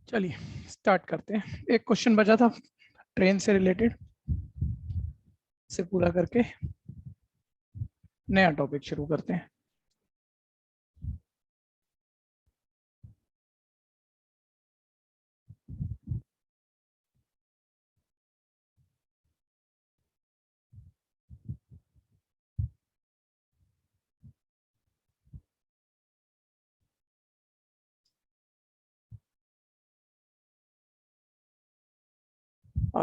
चलिए स्टार्ट करते हैं। एक क्वेश्चन बचा था ट्रेन से रिलेटेड, से पूरा करके नया टॉपिक शुरू करते हैं।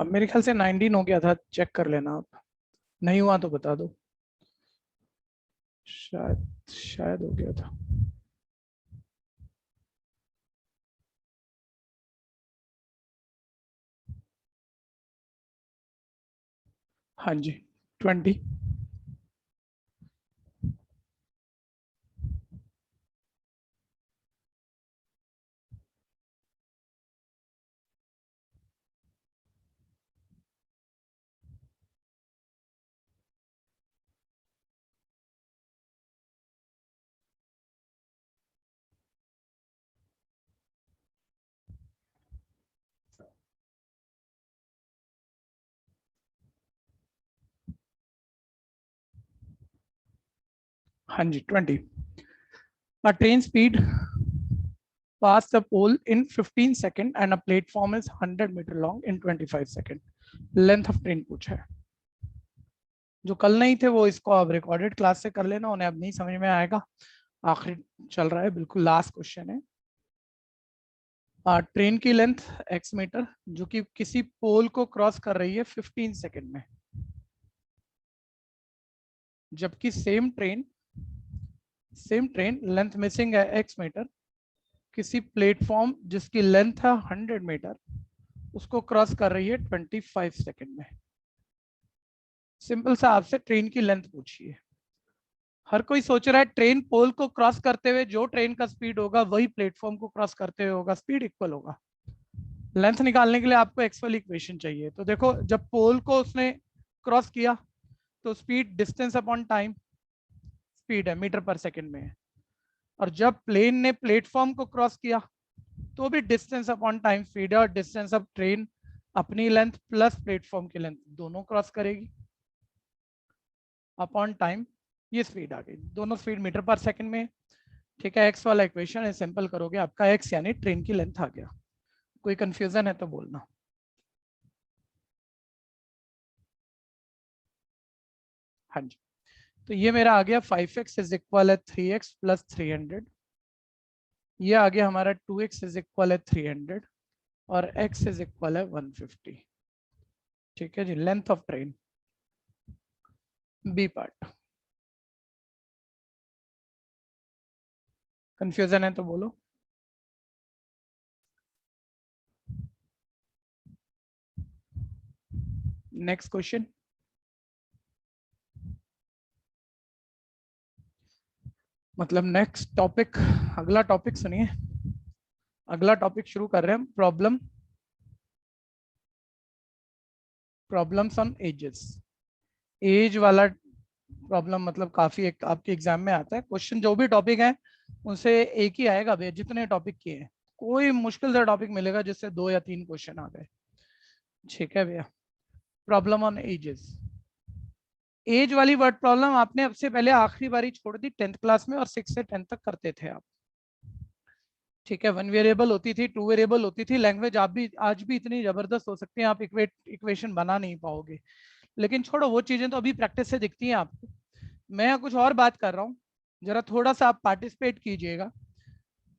मेरे ख्याल से 19 हो गया था, चेक कर लेना आप। नहीं हुआ तो बता दो। शायद शायद हो गया था। हाँ जी, 20। हाँ जी, 20। Train speed pass the pole in 15 seconds and a platform is 100 meter long in 25 seconds. Length of train पूछा है। जो कल नहीं थे वो इसको अब रिकॉर्डेड क्लास से कर लेना, उन्हें अब नहीं समझ में आएगा। आखिरी चल रहा है, बिल्कुल लास्ट क्वेश्चन है। ट्रेन की लेंथ x मीटर जो कि किसी पोल को क्रॉस कर रही है 15 सेकंड में, जबकि सेम ट्रेन लेंथ मिसिंग है x मीटर, किसी प्लेटफॉर्म जिसकी लेंथ है 100 मीटर, उसको क्रॉस कर रही है 25 सेकंड में। सिंपल सा आपसे ट्रेन की लेंथ पूछी है। हर कोई सोच रहा है ट्रेन पोल को क्रॉस करते हुए जो ट्रेन का स्पीड होगा वही प्लेटफॉर्म को क्रॉस करते हुए होगा, स्पीड इक्वल होगा। लेंथ निकालने के लिए आपको एक्स वाली इक्वेशन चाहिए। तो देखो, जब पोल को उसने क्रॉस किया तो speed distance upon time speed है, मीटर पर सेकंड में है। और जब प्लेन ने प्लेटफॉर्म को क्रॉस किया तो भी डिस्टेंस अपॉन टाइम स्पीड है, और डिस्टेंस ऑफ ट्रेन अपनी लेंथ प्लस प्लेटफॉर्म की लेंथ दोनों क्रॉस करेगी अपॉन टाइम। ये स्पीड आ गई, दोनों स्पीड मीटर पर सेकंड में। ठीक है, एक्स वाला इक्वेशन है, सिंपल करोगे आपका एक्स यानी ट्रेन की लेंथ आ गया। कोई कंफ्यूजन है तो बोलना। हाँ जी, तो ये मेरा आ गया 5x इज इक्वल है 3x प्लस 300। ये आ गया हमारा 2x इज इक्वल है 300 और x इज इक्वल है 150। ठीक है जी, length of train B part. Confusion है तो बोलो। Next question. मतलब नेक्स्ट टॉपिक, अगला टॉपिक सुनिए। अगला टॉपिक शुरू कर रहे हैं, प्रॉब्लम्स ऑन एजेस। एज वाला प्रॉब्लम मतलब काफी एक आपके एग्जाम में आता है। क्वेश्चन जो भी टॉपिक है उनसे एक ही आएगा भैया, जितने टॉपिक किए हैं। कोई मुश्किल सा टॉपिक मिलेगा जिससे 2 या 3 क्वेश्चन आ गए। ठीक है भैया, प्रॉब्लम ऑन एजेस। एज वाली वर्ड प्रॉब्लम आपने अब से पहले आखिरी बारी छोड़ दी 10th क्लास में, और 6 से 10 तक करते थे आप। ठीक है, 1 वेरिएबल होती थी, 2 वेरिएबल होती थी। लैंग्वेज आप भी आज भी इतनी जबरदस्त हो सकती है, आप इक्वेशन बना नहीं पाओगे। लेकिन छोड़ो, वो चीजें तो अभी प्रैक्टिस से दिखती हैं आपको। मैं कुछ और बात कर रहा हूँ, जरा थोड़ा सा आप पार्टिसिपेट कीजिएगा।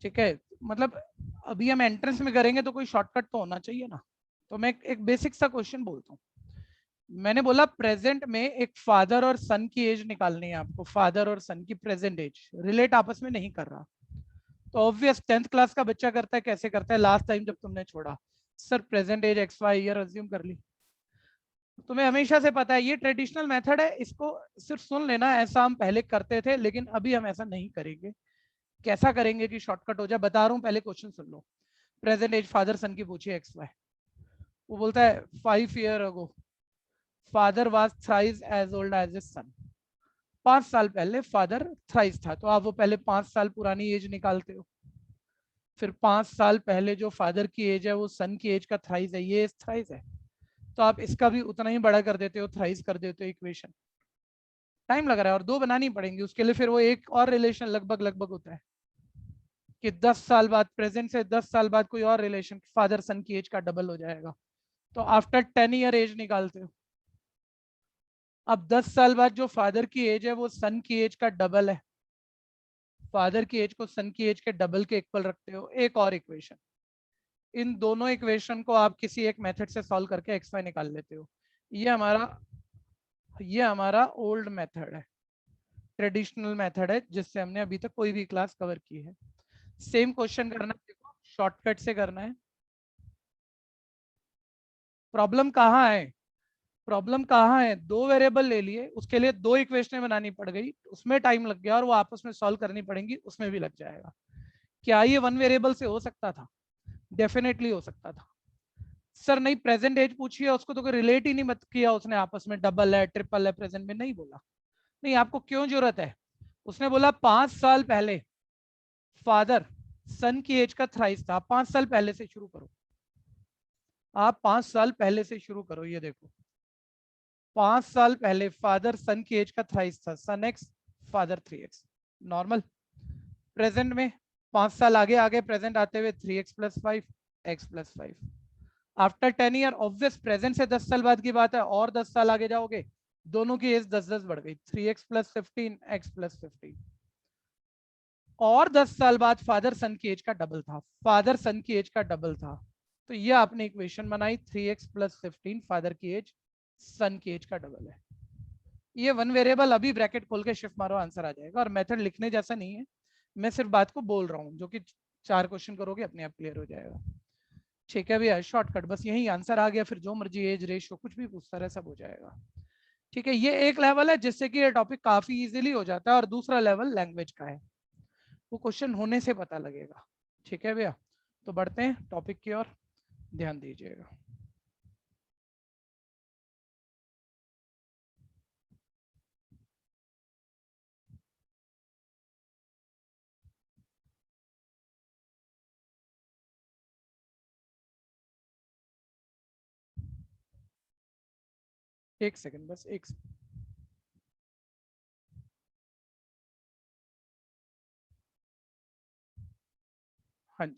ठीक है, मतलब अभी हम एंट्रेंस में करेंगे तो कोई शॉर्टकट तो होना चाहिए ना। तो मैं एक बेसिक सा क्वेश्चन बोलता हूँ। मैंने बोला प्रेजेंट में एक फादर और सन की एज निकालनी है आपको। फादर और सन की प्रेजेंट एज रिलेट आपस में नहीं कर रहा, तो ऑब्वियस 10th क्लास का बच्चा करता है। कैसे करता है? लास्ट टाइम जब तुमने छोड़ा, sir present age x y year assume कर ली। तुम्हें हमेशा से पता है ये ट्रेडिशनल मेथड है, इसको सिर्फ सुन लेना। ऐसा हम पहले करते थे लेकिन अभी हम ऐसा नहीं करेंगे। कैसा करेंगे कि शॉर्टकट हो जाए, बता रहा हूँ। पहले क्वेश्चन सुन लो। प्रेजेंट एज फादर सन की पूछिए एक्स वाई। वो बोलता है 5 year ago father was thrice as old as his son. 5 साल पहले फादर थ्राइस था, तो आप वो पहले 5 साल पुरानी एज निकालते हो। फिर 5 साल पहले जो फादर की एज है वो सन की एज का थ्राइस है, ये थ्राइस है, तो आप इसका भी उतना ही बड़ा कर देते हो, थ्राइस कर देते हो इक्वेशन। टाइम लग रहा है और दो बनानी पड़ेंगी उसके लिए, फिर वो एक और रिलेशन लगभग लगभग होता है कि 10 साल बाद, प्रेजेंट से 10 साल बाद कोई और रिलेशन फादर सन की एज का डबल हो जाएगा, तो आफ्टर 10 ईयर एज निकालते हो। अब 10 साल बाद जो फादर की एज है वो सन की एज का डबल है, फादर की एज को सन की एज के डबल के इक्वल रखते हो। एक और इक्वेशन, इन दोनों इक्वेशन को आप किसी एक मेथड से सॉल्व करके एक्स वाई निकाल लेते हो। ये हमारा ओल्ड मेथड है, ट्रेडिशनल मेथड है, जिससे हमने अभी तक कोई भी क्लास कवर की है। सेम क्वेश्चन करना है, देखो शॉर्टकट से करना है। प्रॉब्लम कहाँ है, प्रॉब्लम कहाँ है, दो वेरिएबल ले लिए, उसके लिए दो इक्वेशनें बनानी पड़ गई, उसमें टाइम लग गया, और वो आपस में सॉल्व करनी पड़ेंगी, उसमें भी लग जाएगा। क्या ये वन वेरिएबल से हो सकता था? डेफिनेटली हो सकता था। सर नहीं, प्रेजेंट एज पूछी है, उसको तो कोई रिलेट ही नहीं मत किया उसने आपस में, डबल है ट्रिपल है प्रेजेंट में, नहीं बोला। नहीं, आपको क्यों जरूरत है? उसने बोला 5 साल पहले फादर सन की एज का थ्राइस था। 5 साल पहले से शुरू करो, आप 5 साल पहले से शुरू करो। ये देखो 5 साल पहले फादर सन की एज का थ्राइस था, son x father 3x normal. Present में 5 साल आगे आगे प्रेजेंट आते हुए 3x + 5 x + 5। After 10 year, obvious present से 10 साल बाद की बात है, और 10 साल आगे जाओगे दोनों की एज 10-10 बढ़ गई, 3x + 15 x + 15। और 10 साल बाद फादर सन की एज का डबल था, फादर सन की एज का डबल था, तो ये आपने इक्वेशन बनाई 3x + 15 फादर की एज सन की एज का डबल है। ये वन वेरिएबल, अभी ब्रैकेट खोल के शिफ्ट मारो आंसर आ जाएगा, और मेथड लिखने जैसा नहीं है, मैं सिर्फ बात को बोल रहा हूँ, जो कि 4 क्वेश्चन करोगे अपने आप क्लियर हो जाएगा। ठीक है भैया, शॉर्टकट बस यही, आंसर आ गया, फिर जो मर्जी एज रेशियो कुछ भी पूछता रहे सब हो जाएगा। ठीक है, ये एक लेवल है जिससे कि ये टॉपिक काफी इजीली हो जाता है, और दूसरा लेवल लैंग्वेज का है, वो क्वेश्चन होने से पता लगेगा। ठीक है भैया, तो बढ़ते हैं टॉपिक की ओर, ध्यान दीजिएगा। एक सेकंड बस, एक सेकंड। हाँ जी,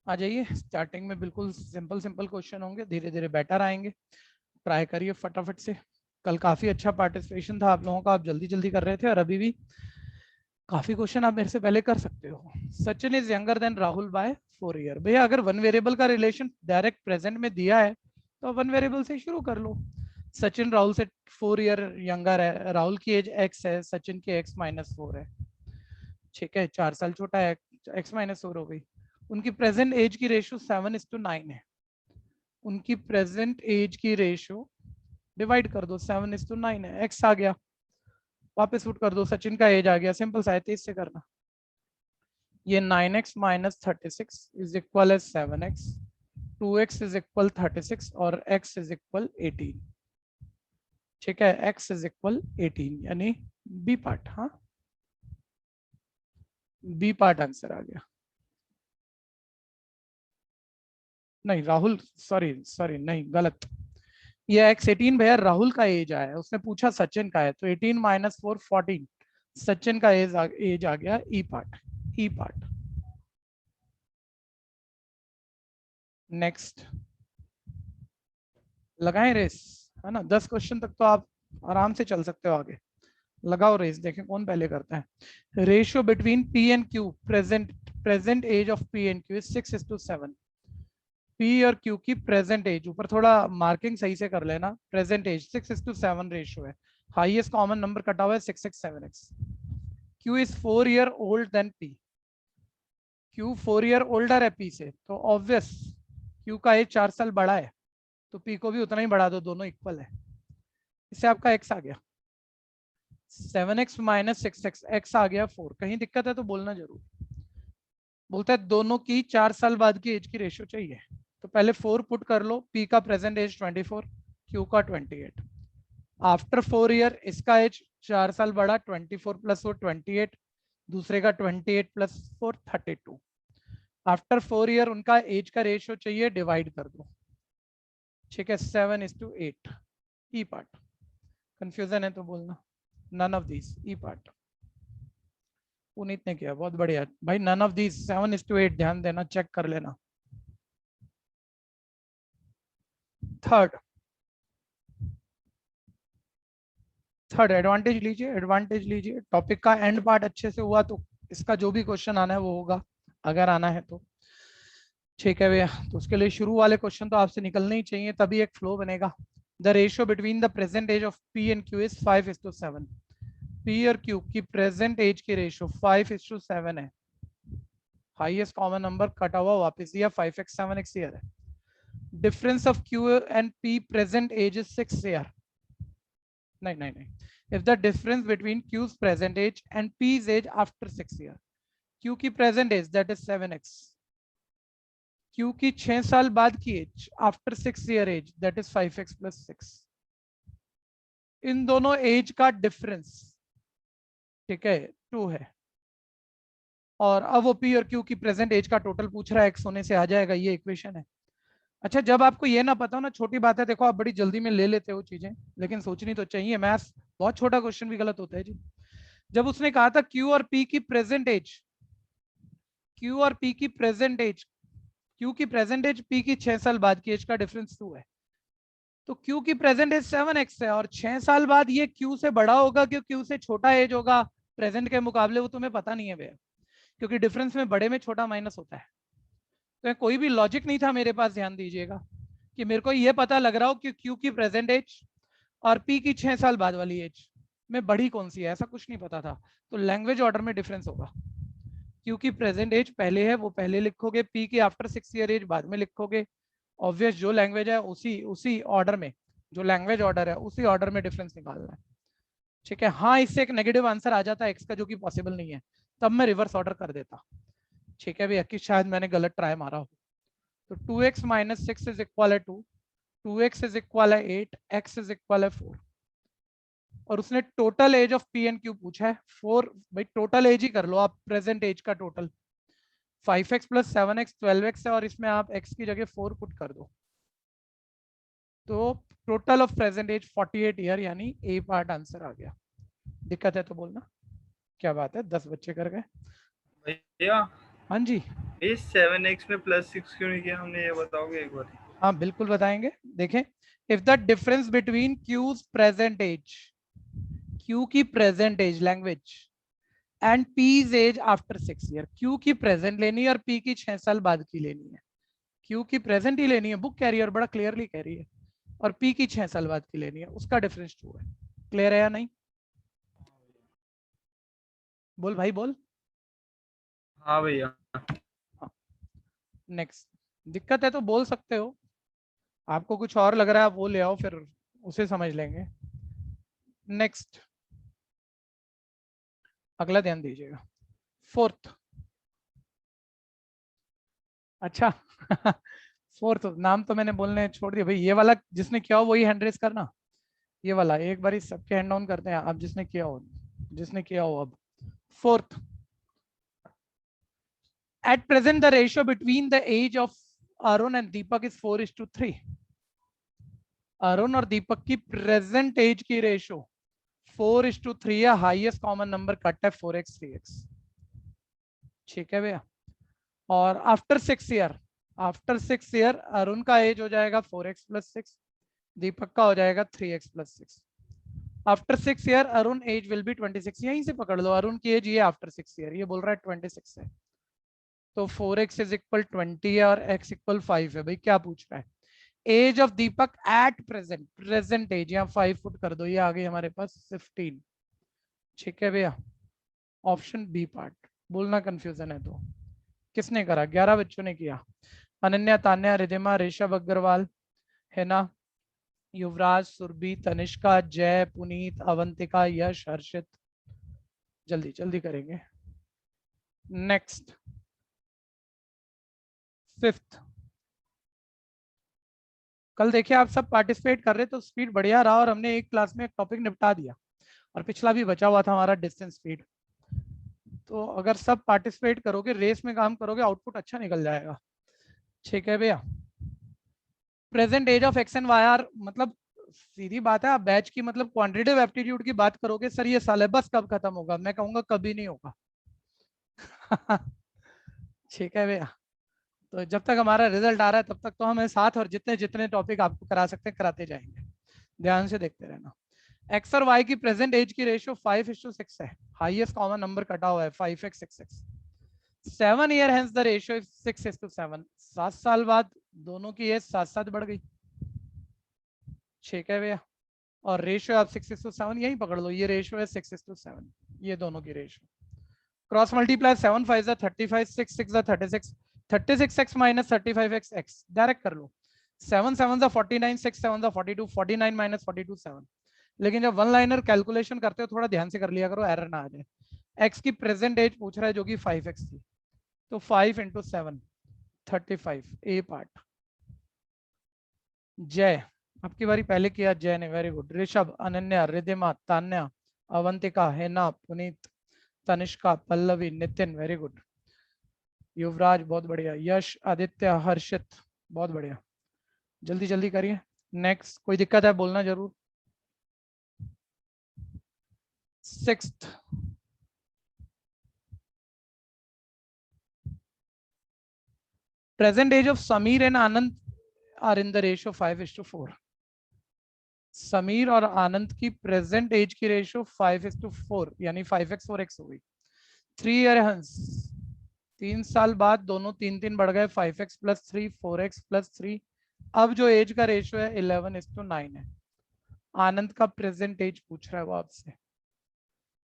आ जाइए। स्टार्टिंग में बिल्कुल सिंपल सिंपल क्वेश्चन होंगे, धीरे धीरे बेटर आएंगे, ट्राई करिए फटाफट से। कल काफी अच्छा पार्टिसिपेशन था आप लोगों का, आप जल्दी जल्दी कर रहे थे, और अभी भी काफी क्वेश्चन आप मेरे से पहले कर सकते हो। Sachin is younger than Rahul by 4 year. भैया अगर वन वेरिएबल का रिलेशन डायरेक्ट प्रेजेंट में दिया है तो वन वेरिएबल से शुरू कर लो। सचिन राहुल से 4 ईयर यंगर है, राहुल की एज x है, सचिन की x - 4 है। ठीक है, 4 साल छोटा है, x - 4 हो गई। उनकी प्रेजेंट एज की रेशियो 7:9 है, उनकी प्रेजेंट एज की रेशियो डिवाइड कर दो, 7:9 है, x आ गया, वापस पुट कर दो, सचिन का एज आ गया, सिंपल सा है, 23 से करना। ये 9x - 36 is equal 7x, 2x is equal 36 और x इज इक्वल 18। ठीक है, x इज इक्वल 18, यानी बी पार्ट। हाँ, बी पार्ट आंसर आ गया। नहीं राहुल, सॉरी सॉरी, नहीं गलत, ये x18 भैया राहुल का एज आया है, उसने पूछा सचिन का है, तो 18 - 4 14, सचिन का एज आ गया ई पार्ट, ई पार्ट। नेक्स्ट, लगाएं रेस, है ना, 10 क्वेश्चन तक तो आप आराम से चल सकते हो आगे। लगाओ रेस, देखें कौन पहले करता है। Ratio between P and Q, present age of P and Q is 6:7। P और क्यू की प्रेजेंट एज, ऊपर थोड़ा मार्किंग सही से कर लेना, प्रेजेंट एज 6:7 रेशियो है, हाईएस्ट कॉमन नंबर कटा हुआ है 6x7x। Q is 4 year old than P, Q 4 year older है पी से, तो ऑब्वियस क्यू का एज 4 साल बड़ा है, तो पी को भी उतना ही बढ़ा दो, दोनों इक्वल है। इससे आपका एक्स आ गया 7x - 6x, x आ गया 4। कहीं दिक्कत है तो बोलना जरूर। बोलता है दोनों की 4 साल बाद की एज की रेशियो चाहिए, तो पहले 4 पुट कर लो, p का प्रेजेंट एज 24, q का 28। आफ्टर 4 ईयर इसका एज 4 साल बढ़ा, 24 + 4 28, दूसरे का 28 प्लस 4 32। आफ्टर 4 ईयर उनका एज का रेशियो चाहिए, डिवाइड कर दो। ठीक है, 7:8। ई पार्ट। कंफ्यूजन है तो बोलना। None of this, E part. Puneet ने किया, बहुत बढ़िया भाई। नन ऑफ दिस, 7:8, ध्यान देना, चेक कर लेना। थर्ड एडवांटेज लीजिए, एडवांटेज लीजिए। टॉपिक का एंड पार्ट अच्छे से हुआ तो इसका जो भी क्वेश्चन आना है वो होगा, अगर आना है तो। ठीक है भैया, तो उसके लिए शुरू वाले क्वेश्चन तो आपसे निकलने ही चाहिए, तभी एक फ्लो बनेगा। The ratio between the present age of P and Q is 5:7। P और क्यू की प्रेजेंट एज की रेशियो 5:7 है। हाईएस्ट कॉमन नंबर कटा हुआ वापस दिया, 5x 7x ईयर है। Difference of Q and P present age is 6 year. नहीं, if the difference between Q's present age and P's age after 6 year, Q की present age that is 7x, Q की 6 साल बाद की age after 6 year age that is 5x plus 6। इन दोनों age का difference, ठीक है, 2 है। और अब वो P और Q की प्रेजेंट एज का टोटल पूछ रहा है, x होने से आ जाएगा, ये इक्वेशन है। अच्छा, जब आपको ये ना पता हो ना, छोटी बात है, देखो आप बड़ी जल्दी में ले लेते हो चीजें, लेकिन सोचनी तो चाहिए। मैथ्स बहुत छोटा क्वेश्चन भी गलत होता है जी। जब उसने कहा था Q और P की प्रेजेंट एज, Q और P की प्रेजेंट एज, Q की प्रेजेंट एज P की 6 साल बाद की एज का डिफरेंस 2 है, तो Q की प्रेजेंट एज 7x है, और 6 साल बाद ये Q से बड़ा होगा कि Q से छोटा एज होगा प्रेजेंट के मुकाबले, वो तुम्हें पता नहीं है भैया, क्योंकि डिफरेंस में बड़े में छोटा माइनस होता है। तो कोई भी लॉजिक नहीं था मेरे पास, ध्यान दीजिएगा, कि मेरे को ये पता लग रहा हो कि Q की प्रेजेंट एज और P की 6 साल बाद वाली एज में बड़ी कौन सी है, ऐसा कुछ नहीं पता था। तो लैंग्वेज ऑर्डर में डिफरेंस होगा। Q की प्रेजेंट एज पहले है, वो पहले लिखोगे, P की आफ्टर 6 ईयर एज बाद में लिखोगे। ऑब्वियस, जो लैंग्वेज है उसी ऑर्डर में, जो लैंग्वेज ऑर्डर है उसी ऑर्डर में डिफरेंस निकालना है। ठीक है, हाँ, इससे एक नेगेटिव आंसर आ जाता है x का, जो कि पॉसिबल नहीं है, तब मैं रिवर्स ऑर्डर कर देता। ठीक है भैया, कि शायद मैंने गलत ट्राई मारा हो। तो 2x - 6 इज इक्वल है 2, 2x इज इक्वल है 8, x इज इक्वल है 4। और उसने total age of P and Q पूछा है 4। भाई टोटल एज ही कर लो आप, प्रेजेंट एज का टोटल 5x + 7x 12x है, और इसमें आप x की जगह 4 पुट कर दो, तो total of present age 48 year, यानी ए पार्ट आंसर आ गया। दिक्कत है तो बोलना। क्या बात है, 10 बच्चे कर गए भैया। हाँ जी, ये 7x में +6 क्यों नहीं किया हमने, ये बताओगे एक बार? हाँ बिल्कुल बताएंगे। देखें, if the difference between Q's present age, Q की present age language, and P's age after 6 year, Q की प्रेजेंट लेनी है और पी की 6 साल बाद की लेनी है। क्यू की प्रेजेंट ही लेनी है, बुक कह रही है और बड़ा क्लियरली कह रही है, और पी की 6 साल बाद की लेनी है, उसका डिफरेंस 2 है। क्लियर है या नहीं? बोल भाई बोल। हाँ भैया। हाँ, नेक्स्ट। दिक्कत है तो बोल सकते हो, आपको कुछ और लग रहा है आप वो ले आओ, फिर उसे समझ लेंगे। नेक्स्ट, अगला ध्यान दीजिएगा, फोर्थ। अच्छा फोर्थ नाम तो मैंने बोलने छोड़ दिया भाई। ये वाला जिसने किया हो वही हैंड रेस करना। ये वाला एक बार सबके हैंड डाउन करते हैं, आप जिसने किया हो, जिसने किया हो। अब fourth, at present the ratio between the age of Arun and Deepak is 4:3। Arun और दीपक की प्रेजेंट एज की रेशियो 4:3 है। हाईएस्ट कॉमन नंबर कट है 4x 3x। ठीक है भैया, और after 6 year, after 6 year Arun का एज हो जाएगा 4x + 6, दीपक का हो जाएगा 3x + 6। After 6 year Arun age will be 26। यहीं से पकड़ लो, अरुण की एज ये आफ्टर 6 ईयर, ये बोल रहा है 26 है, तो 4x इज इक्वल 20 है और x इक्वल 5 है। भाई क्या पूछ रहा है? Age of Deepak at present, present age, यहाँ 5 पुट कर दो, ये आ गई हमारे पास 15। ठीक है भैया, ऑप्शन बी पार्ट। बोलना कंफ्यूजन है तो। किसने करा? 11 बच्चों ने किया। अनन्या, तान्या, रिधिमा, ऋषभ अग्रवाल, है ना, युवराज, सुरभि, तनिष्का, जय, पुनीत, अवंतिका, यश, हर्षित। जल्दी जल्दी करेंगे। Next, fifth. कल देखिए आप सब पार्टिसिपेट कर रहे तो स्पीड बढ़िया रहा, और हमने एक क्लास में एक टॉपिक निपटा दिया, और पिछला भी बचा हुआ था हमारा डिस्टेंस स्पीड। तो अगर सब पार्टिसिपेट करोगे, रेस में काम करोगे, आउटपुट अच्छा निकल जाएगा। ठीक है भैया। Present age of x and y are, मतलब सीधी बात है, आप बैच की मतलब क्वांटिटेटिव एप्टीट्यूड की बात करोगे, सर ये सिलेबस कब खत्म होगा, मैं कहूंगा कभी नहीं होगा। ठीक है भैया। तो जब तक हमारा रिजल्ट आ रहा है तब तक तो हमें साथ और जितने जितने टॉपिक आपको करा सकते हैं कराते जाएंगे, ध्यान से देखते रहना। एक्स और वाई की प्रेजेंट एज की रेशियो 5:6 है, हाईएस्ट कॉमन नंबर कटा हुआ है 5x 6x। 7 year hence the ratio is 6:7। 7 साल बाद दोनों की एज 7 बढ़ गई। ठीक है भैया। और रेशियो आप 6:7 यही पकड़ लो, ये रेशियो है 6:7, ये दोनों की ratio. Cross multiply 7 5 35, 6 6 36, 36x minus 35x x direct कर लो। 7 7 49, 6 7 42, 49 माइनस 42 7। लेकिन जब वन लाइनर कैलकुलेशन करते हो थोड़ा ध्यान से कर लिया करो, एरर ना आ जाए। x की प्रेजेंट एज पूछ रहा है जो कि 5x थी, तो 5 × 7 35 ए पार्ट। जय, आपकी बारी पहले किया जय ने, वेरी गुड। ऋषभ, अनन्या, रिधिमा, तान्या, अवंतिका, हेना, पुनीत, तनिष्का, पल्लवी, नितिन, वेरी गुड। युवराज बहुत बढ़िया, यश, आदित्य, हर्षित बहुत बढ़िया। जल्दी जल्दी करिए। नेक्स्ट, कोई दिक्कत है बोलना जरूर। 6th, present age of Sameer and Anand are in the ratio 5:4। Sameer और आनंद की प्रेजेंट एज की रेशियो 5:4, यानी 5x 4x हो गई। 3 ईयर हंस, 3 साल बाद दोनों 3 बढ़ गए, 5x + 3 4x + 3। अब जो एज का रेशियो है 11:9 है। आनंद का प्रेजेंट एज पूछ रहा है वो आपसे।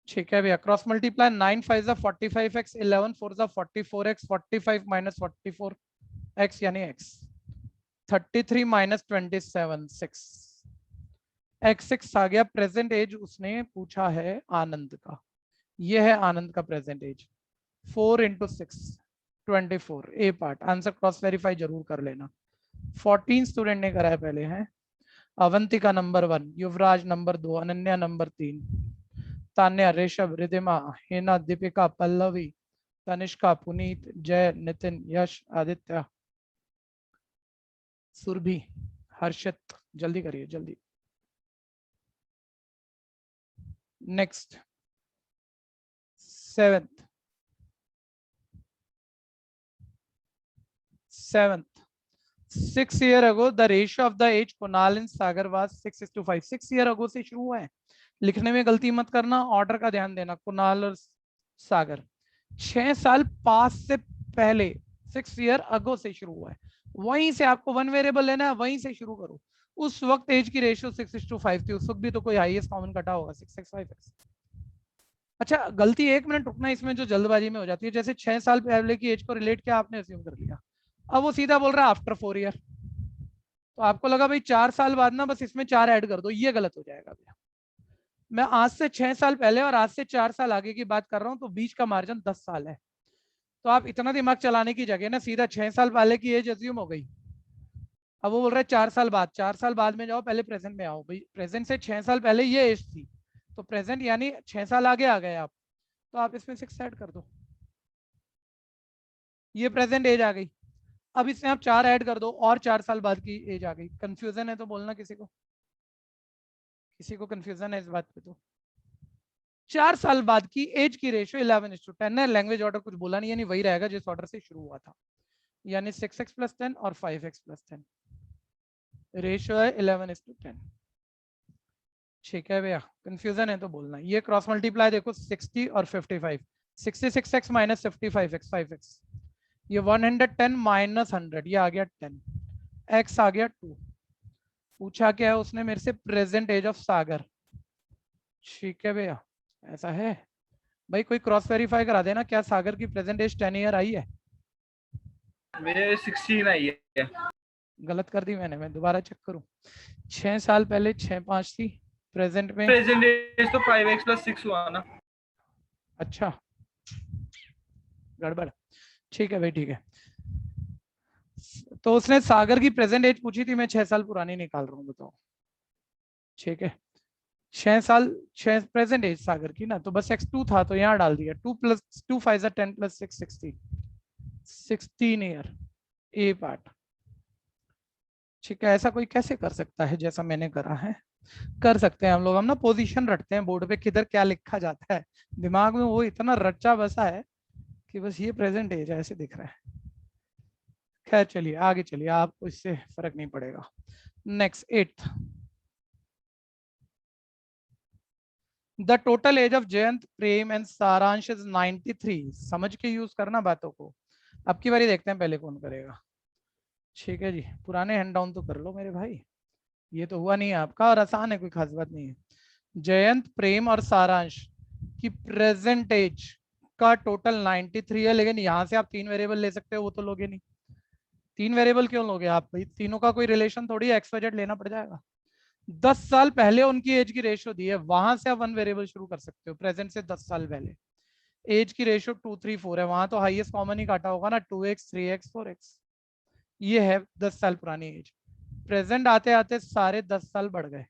ठीक है भैया। Cross multiply 9 5 45x, 11 4 44x, 45 minus 44x यानी x। 33 माइनस 27 6। x6 आ गया। प्रेजेंट एज उसने पूछा है आनंद का, ये है आनंद का प्रेजेंट एज। 4 × 6 24 ए पार्ट। आंसर क्रॉस वेरीफाई जरूर कर लेना। 14 स्टूडेंट ने करा है पहले है। अवंतिका नंबर 1, युवराज नंबर 2, अनन्या नंबर 3, तान्या, ऋषभ, रिधिमा, हेना, दीपिका, पल्लवी, तनिष्का, पुनीत, जय, नितिन, यश, आदित्य, सुरभि, हर्षित। जल्दी करिए जल्दी। Next, 7th 6 year ago the ratio of the age Kunal and Sagar was 6:5। 6 year ago से शुरू हुआ है, लिखने में गलती मत करना, ऑर्डर का ध्यान देना। कुणाल और सागर 6 साल पास से पहले, 6 ईयर अगो से शुरू हुआ है। वहीं से आपको वन वेरिएबल लेना है, वहीं से शुरू करो। उस वक्त एज की रेशियो 6:5 थी, उस वक्त भी तो कोई हाईएस्ट कॉमन कटा होगा 6x5x। अच्छा, गलती 1 मिनट रुकना इसमें जो जल्दबाजी में हो जाती है, जैसे 6 साल पहले की एज को रिलेट किया आपने, अज्यूम कर लिया। अब वो सीधा बोल रहा है आफ्टर 4 ईयर, तो आपको लगा भाई 4 साल बाद ना बस इसमें 4 ऐड कर दो, ये गलत हो जाएगा भैया। मैं आज से 6 साल पहले और आज से 4 साल आगे की बात कर रहा हूँ, तो बीच का मार्जिन 10 साल है। तो आप इतना दिमाग चलाने की जगह ना सीधा 6 साल पहले की एज अज्यूम हो गई। अब वो बोल रहा है 4 साल बाद, 4 साल बाद में जाओ, पहले प्रेजेंट में आओ। भाई प्रेजेंट से 6 साल पहले ये एज थी, तो प्रेजेंट यानी 6 साल आगे आ गए आप, तो आप इसमें 6 ऐड कर दो, ये प्रेजेंट एज आ गई। अब इसमें आप 4 ऐड कर दो और 4 साल बाद की एज आ गई। कंफ्यूजन है तो बोलना, किसी को कंफ्यूजन है इस बात पे तो। 4 साल बाद की एज की रेशियो 11:10 है। लैंग्वेज ऑर्डर कुछ बोला नहीं, यानी वही रहेगा जिस ऑर्डर से शुरू हुआ था, यानी 6x + 10 और 5x + 10। रेशियो है 11:10। ठीक है भैया, कंफ्यूजन है तो बोलना। ये क्रॉस मल्टीप्लाई देखो 60 और 55, 66x माइनस 55x 5x। ये 110 माइनस 100, ये आ गया 10, x आ गया 2। पूछा क्या है उसने मेरे से, प्रेजेंट एज ऑफ सागर। ठीक है भैया, ऐसा है भाई, कोई क्रॉस वेरीफाई करा देना, क्या सागर की प्रेजेंट एज 10 ईयर आई है? मेरे 16 आई है। गलत कर दी मैंने, मैं दोबारा चेक करूं। 6 साल पहले 6 5 थी, प्रेजेंट में। प्रेजेंट एज तो 5x + 6 हुआ ना। अच्छा, गड़बड़। ठीक है भाई, ठीक है। तो उसने सागर की प्रेजेंट एज पूछी थी, मैं 6 साल पुरानी निकाल रहा हूँ, बताओ। ठीक है, 6 साल, 6 प्रेजेंट एज सागर की ना, तो बस x2 था तो यहाँ डाल दिया। 2 + 2 = 5 10 + 6 16, 16 ईयर ए पार्ट। ठीक है, ऐसा कोई कैसे कर सकता है जैसा मैंने करा है? कर सकते हैं हम लोग। हम ना पोजीशन रखते हैं बोर्ड पे, किधर क्या लिखा जाता है, दिमाग में वो इतना रचा बसा है कि बस ये प्रेजेंट एज ऐसे दिख रहा है। खैर चलिए आगे चलिए, आपको इससे फर्क नहीं पड़ेगा। Next 8th, the total age of Jayant, Prem and Saransh is 93। समझ के यूज करना बातों को। अब की बारी देखते हैं पहले कौन करेगा। ठीक है जी, पुराने हैंड डाउन तो कर लो मेरे भाई, ये तो हुआ नहीं है आपका, और आसान है, कोई खास बात नहीं है। जयंत, प्रेम और सारांश की प्रेजेंट एज का टोटल 93 है, लेकिन यहाँ से आप 3 वेरिएबल ले सकते हो, वो तो लोगे नहीं। 3 वेरिएबल क्यों लोगे आप भाई? तीनों का कोई रिलेशन थोड़ी है, एक्स वाई जेड लेना पड़ जाएगा। 10 साल पहले उनकी एज की रेशियो दी है, वहां से आप 1 वेरिएबल शुरू कर सकते हो, प्रेजेंट से 10 साल पहले। एज की रेशियो 2 3 4 है, वहां तो हाईएस्ट कॉमन ही काटा होगा ना, 2x 3x 4x। ये है 10 साल पुरानी एज। प्रेजेंट आते आते सारे 10 साल बढ़ गए,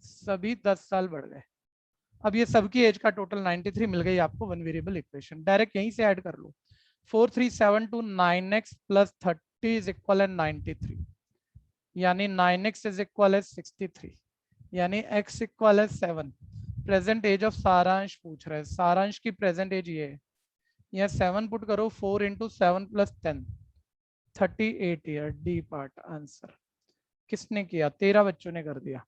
सभी 10 साल बढ़ गए। अब ये सबकी एज का टोटल 93 मिल गई आपको, 1 वेरिएबल इक्वेशन डायरेक्ट यहीं से ऐड कर लो। 4372 9x + 30 = 93, यानी 9x = 63, यानी x = 7। प्रेजेंट एज ऑफ सारांश पूछ रहा है, सारांश की प्रेजेंट एज ये है। यहाँ 7 पुट करो, 4 × 7 + 10, 38 ईयर। D part answer. किसने किया? 13 बच्चों ने कर दिया।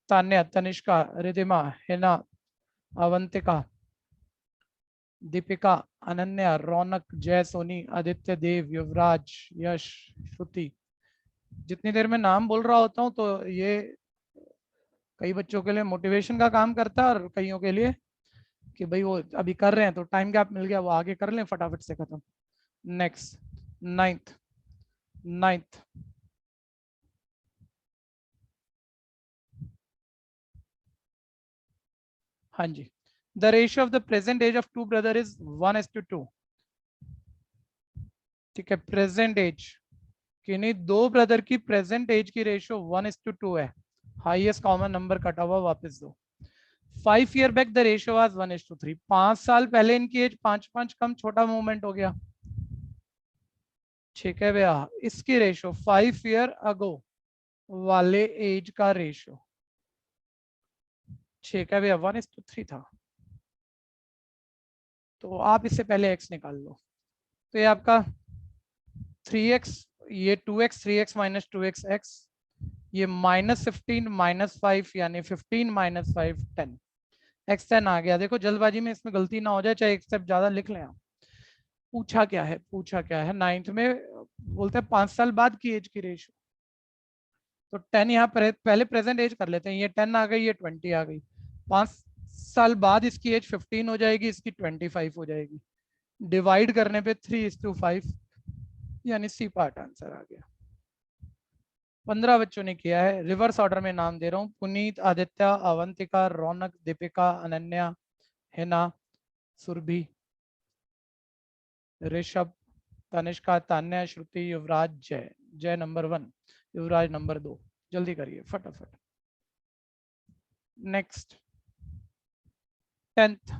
तान्या, तनिष्का, रिधिमा, हिना, अवंतिका, दीपिका, अनन्या, रौनक, जय सोनी, आदित्य देव, युवराज, यश, श्रुति। जितनी देर में नाम बोल रहा होता हूँ तो ये कई बच्चों के लिए मोटिवेशन का काम करता है, और कईयों के लिए कि भाई वो अभी कर रहे हैं तो टाइम गैप मिल गया, वो आगे कर लें फटाफट से खत्म। नेक्स्ट 9th, 9th, हाँ जी। The ratio of the present age of 2 brother is 1:2। ठीक है, प्रेजेंट एज कि नहीं, 2 ब्रदर की प्रेजेंट एज की रेशियो 1:2 है। हाईएस्ट कॉमन नंबर कटा हुआ वापस दो। 5 year back the ratio was 1:3। 5 साल पहले इनकी एज 5 कम, छोटा मूवमेंट हो गया। ठीक है भैया, इसकी रेशियो 5 ईयर अगो वाले एज का रेशियो, ठीक है भैया, 1:3 था। तो आप इससे पहले x निकाल लो, तो ये आपका 3x, ये 2x, 3x - 2x x, ये -15 - 5, यानी 15 - 5 10। x10 आ गया। देखो जल्दबाजी में इसमें गलती ना हो जाए, चाहे एक स्टेप ज्यादा लिख लें आप। पूछा क्या है, पूछा क्या है 9th में? बोलते हैं 5 साल बाद की एज की रेशियो, तो 10 यहाँ पहले प्रेजेंट एज कर लेते हैं। ये 10 आ गई, ये 20 आ गई। 5 साल बाद इसकी एज 15 हो जाएगी, इसकी 25 हो जाएगी। डिवाइड करने पे 3:5, यानी सी पार्ट आंसर आ गया। 15 बच्चों ने किया है। रिवर्स ऑर्डर में नाम दे रहा हूँ: पुनीत, आदित्य, अवंतिका, रौनक, दीपिका, अनन्या, हिना, सुरभि, ऋषभ, तनिष्का, तान्या, श्रुति, युवराज, जय। जय नंबर 1, युवराज नंबर 2। जल्दी करिए फटाफट। नेक्स्ट 10th,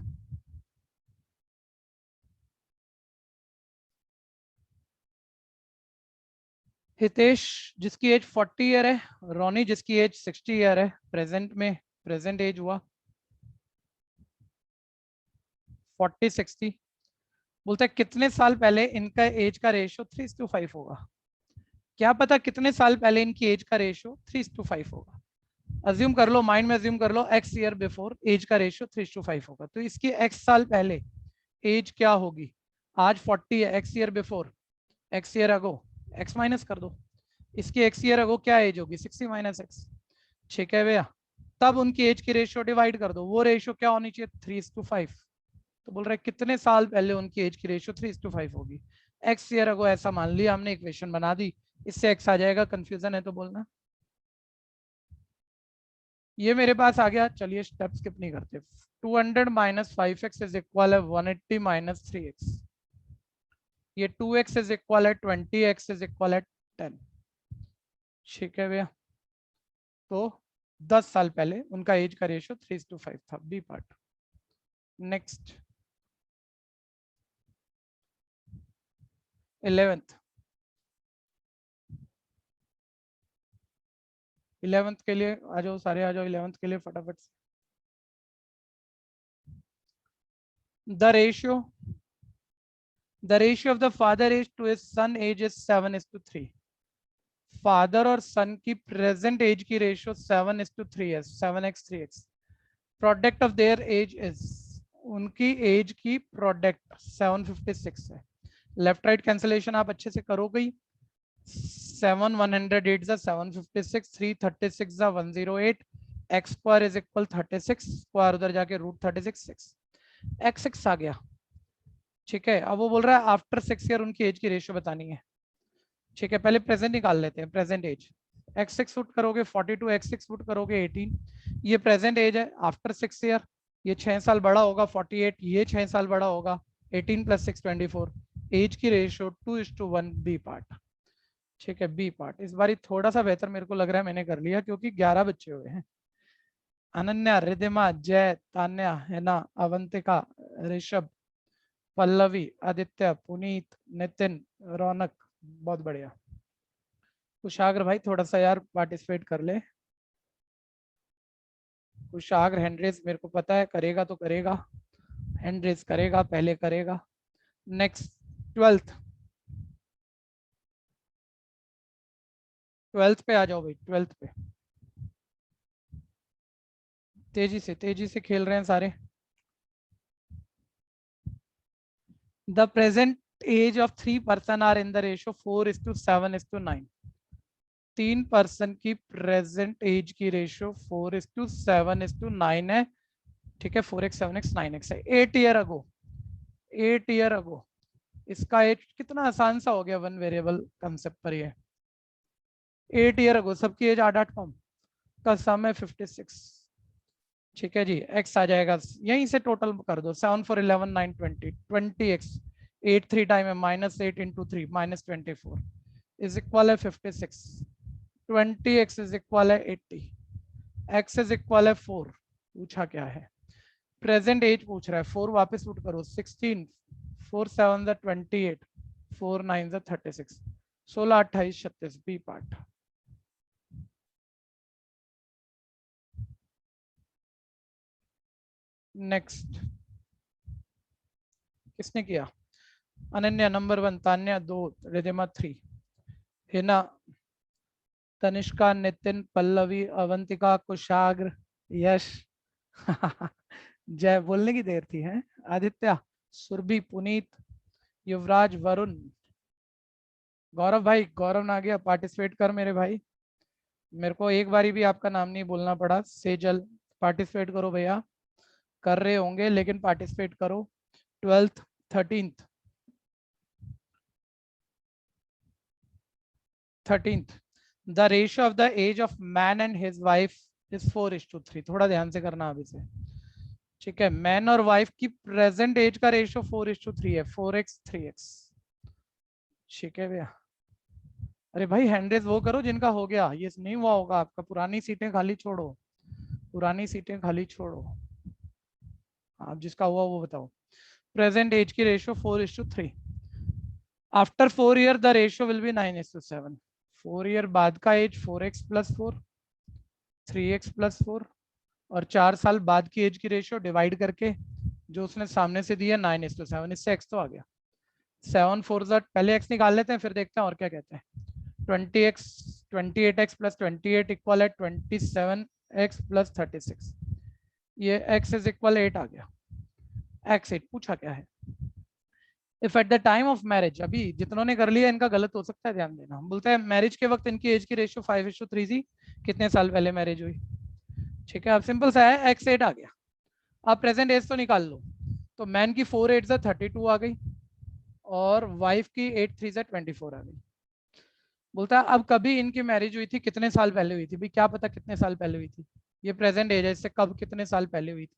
हितेश जिसकी एज 40 ईयर है, रोनी जिसकी एज 60 ईयर है। प्रेजेंट में प्रेजेंट एज हुआ 40 60। बोलते हैं कितने साल पहले इनका एज का रेशियो 3:5 होगा? क्या पता कितने साल पहले इनकी एज का रेशियो 3:5 होगा। अज्यूम कर लो, माइंड में अज्यूम कर लो, x ईयर बिफोर एज का रेशियो 3:5 होगा, तो इसकी x साल पहले एज क्या होगी? आज 40 है, x year before, x year ago, x minus कर दो। इसकी x ईयर अगो क्या एज होगी? 60 - x। ठीक है भैया, तब उनकी एज की रेशियो डिवाइड कर दो। वो रेशियो क्या होनी चाहिए? 3:5। तो बोल रहे कितने साल पहले उनकी एज की रेशियो 3:5 होगी। x ईयर अगो ऐसा मान लिया हमने, इक्वेशन बना दी, इससे x आ जाएगा। कंफ्यूजन है तो बोलना। ये मेरे पास आ गया, चलिए स्टेप स्किप नहीं करते। 200 - 5x इज इक्वल है 180 - 3x। ये 2x इज इक्वल है 20x इज इक्वल है 10। ठीक है भैया, तो 10 साल पहले उनका एज का रेशियो 3:5 था। B part. Next 11th 11th के लिए आ जाओ, सारे आ जाओ 11th के लिए फटाफट से। The ratio of the father age to his son age is 7:3। Father और सन की प्रेजेंट एज की रेशियो 7:3 है, 7x 3x। Product of their age is, उनकी एज की प्रोडक्ट 756 है। लेफ्ट राइट कैंसिलेशन आप अच्छे से करोगे। 7 108 जा 756, 336 जा 108, x square is equal 36, square उधर जाके √36 6, x6 आ गया। ठीक है, अब वो बोल रहा है आफ्टर 6 ईयर उनकी एज की रेशियो बतानी है। ठीक है, पहले प्रेजेंट निकाल लेते हैं। प्रेजेंट एज x6 फुट करोगे 42, x6 फुट करोगे 18, ये प्रेजेंट एज है। आफ्टर 6 ईयर ये 6 साल बड़ा होगा 48, ये 6 साल बड़ा होगा 18 + 6 24, एज की रेशियो 2:1। B part. ठीक है, बी पार्ट। इस बार थोड़ा सा बेहतर मेरे को लग रहा है मैंने कर लिया, क्योंकि 11 बच्चे हुए हैं। अनन्या, रिधिमा, जय, तान्या, हैना, अवंतिका, ऋषभ, पल्लवी, आदित्य, पुनीत, नितिन, रौनक, बहुत बढ़िया। कुशाग्र भाई थोड़ा सा यार पार्टिसिपेट कर ले। कुशाग्र हैंडरेस मेरे को पता है करेगा तो करेगा, हैंडरेस करेगा, पहले करेगा। नेक्स्ट 12th पे आ जाओ भाई, 12th पे। तेजी से खेल रहे हैं सारे। The present age of 3 person are in the ratio 4:7:9। 3 person की प्रेजेंट एज की रेशियो 4:7:9 है। ठीक है, 4x 7x 9x है। 8 ईयर अगो इसका एज कितना आसान सा हो गया वन वेरिएबल कंसेप्ट पर। ये 8 ईयर अगो सबकी एज 8 कम का सम है 56। ठीक है जी, x आ जाएगा यहीं से टोटल कर दो। 7 4 11 9 20, 20x 8 3 टाइम है -8 × 3 -24 इज इक्वल है 56। 20x इज इक्वल है 80, x इज इक्वल है 4। पूछा क्या है? प्रेजेंट एज पूछ रहा है। 4 वापस पुट करो, 16 4 7 28, 4 9 36, 16 28 36। B part. नेक्स्ट किसने किया? अनन्या नंबर 1, तान्या 2, रिधिमा 3, हिना, तनिष्का, नितिन, पल्लवी, अवंतिका, कुशाग्र, यश जय बोलने की देर थी है, आदित्य, सुरभि, पुनीत, युवराज, वरुण, गौरव भाई। गौरव ना गया, पार्टिसिपेट कर मेरे भाई। मेरे को एक बारी भी आपका नाम नहीं बोलना पड़ा। सेजल, पार्टिसिपेट करो भैया। कर रहे होंगे लेकिन पार्टिसिपेट करो। 12th 13th the ratio of the age of man and his wife is 4:3। थोड़ा ध्यान से करना अभी से। ठीक है, मैन और वाइफ की प्रेजेंट एज का रेशियो 4:3 है, 4x 3x। ठीक है भैया। अरे भाई हैंडरेज वो करो जिनका हो गया, ये नहीं हुआ होगा आपका। पुरानी सीटें खाली छोड़ो, पुरानी सीटें खाली छोड़ो। आप जिसका हुआ वो बताओ। प्रेजेंट एज की ratio 4:3। After 4 year the ratio will be 9:7। 4 year बाद का एज 4x + 4, 3x + 4, और 4 साल बाद की एज की रेशियो डिवाइड करके जो उसने सामने से दिया 9:7। इससे x तो आ गया। 7 4 पहले x निकाल लेते हैं फिर देखते हैं और क्या कहते हैं। 20x 28x + 28 इक्वल है 27x + 36। ये x इज इक्वल 8 आ गया। x 8 पूछा क्या है? If at the time of marriage, अभी जितनों ने कर लिया इनका गलत हो सकता है, ध्यान देना। हम बोलते हैं मैरिज के वक्त इनकी एज की रेशियो 5:3 थी। कितने साल पहले मैरिज हुई? ठीक है, अब सिंपल सा है, x 8 आ गया। अब प्रेजेंट एज तो निकाल लो। तो मैन की 4 8 32 आ गई, और वाइफ की 8 3 24 आ गई। बोलता है अब कभी इनकी मैरिज हुई थी कितने साल पहले हुई थी? भाई क्या पता कितने साल पहले हुई थी। ये प्रेजेंट एज है, इससे कब कितने साल पहले हुई थी?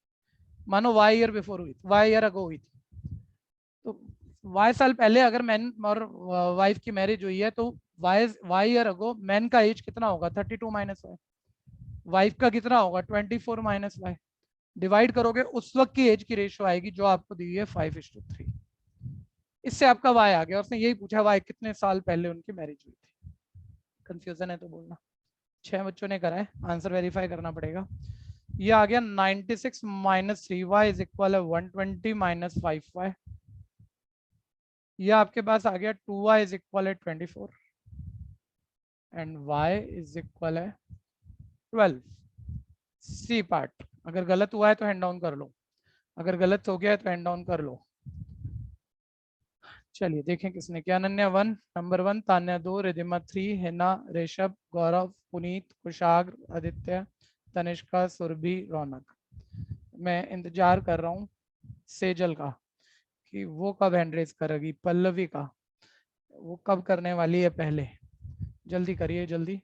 मानो y ईयर बिफोर हुई थी, y ईयर अगो हुई थी। तो y साल पहले अगर मैन और वाइफ की मैरिज हुई है तो y ईयर अगो मैन का एज कितना होगा? 32 - 1। वाइफ का कितना होगा 24 माइनस वाई, डिवाइड करोगे उस वक्त की एज की रेशियो आएगी जो आपको दी है 5:3। इससे आपका वाई आ गया, उसने यही पूछा वाई कितने साल पहले उनकी मैरिज हुई थी। कंफ्यूजन है तो बोलना। 6 बच्चों ने करा है, आंसर वेरीफाई करना पड़ेगा। ये आ गया 96 माइनस 3y इज इक्वल है 120 माइनस 5y। ये आपके पास आ गया 2y इज इक्वल है 24 एंड y इज इक्वल है 12। C part. अगर गलत हुआ है तो हैंड डाउन कर लो, अगर गलत हो गया है तो हैंड डाउन कर लो। चलिए देखें किसने किया। अनन्या 1, नंबर 1, तान्या 2, रिधिमा 3, हिना, ऋषभ, गौरव, पुनीत, कुशाग्र, आदित्य, तनिष्का, सुरभि, रौनक। मैं इंतजार कर रहा हूँ सेजल का कि वो कब हैंड रेज करेगी, पल्लवी का वो कब करने वाली है पहले। जल्दी करिए जल्दी।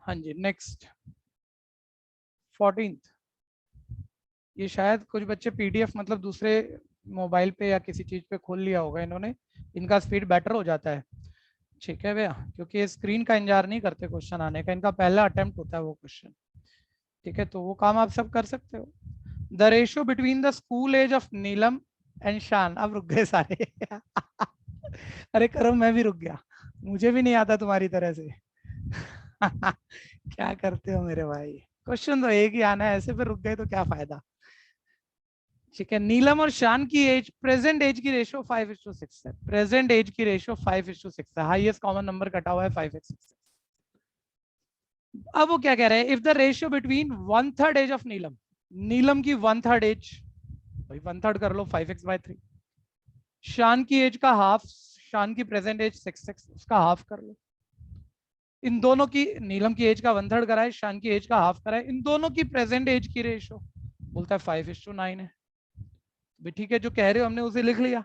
हाँ जी नेक्स्ट 14th। ये शायद कुछ बच्चे पीडीएफ मतलब दूसरे मोबाइल पे या किसी चीज पे खोल लिया होगा इन्होंने, इनका स्पीड बेटर हो जाता है। ठीक है भैया, क्योंकि स्क्रीन का इंतजार नहीं करते क्वेश्चन आने का, इनका पहला अटेम्प्ट होता है वो क्वेश्चन। ठीक है, तो वो काम आप सब कर सकते हो। The ratio between the school age of Neelam and Shaan. अब रुक गए सारे अरे करो, मैं भी रुक गया, मुझे भी नहीं आता तुम्हारी तरह से क्या करते हो मेरे भाई, क्वेश्चन तो एक ही आना है, ऐसे पे रुक गए तो क्या फायदा। ठीक है, नीलम और शान की एज, प्रेजेंट एज की रेशियो 5:6 है। प्रेजेंट एज की रेशियो 5:6 है, हाईएस्ट कॉमन नंबर कटा हुआ है 5:6। अब वो क्या कह रहे हैं, if the ratio between 1/3 age of Neelam, Neelam की 1/3 एज, भाई 1/3 कर लो 5x/3। शान की एज का हाफ, शान की प्रेजेंट एज 6x, उसका हाफ कर लो। इन दोनों की, नीलम की एज का 1/3 कराए, शान की एज का हाफ कराए, इन दोनों की प्रेजेंट एज की रेशियो बोलता है 5:9 है। भी ठीक है, जो कह रहे हो हमने उसे लिख लिया।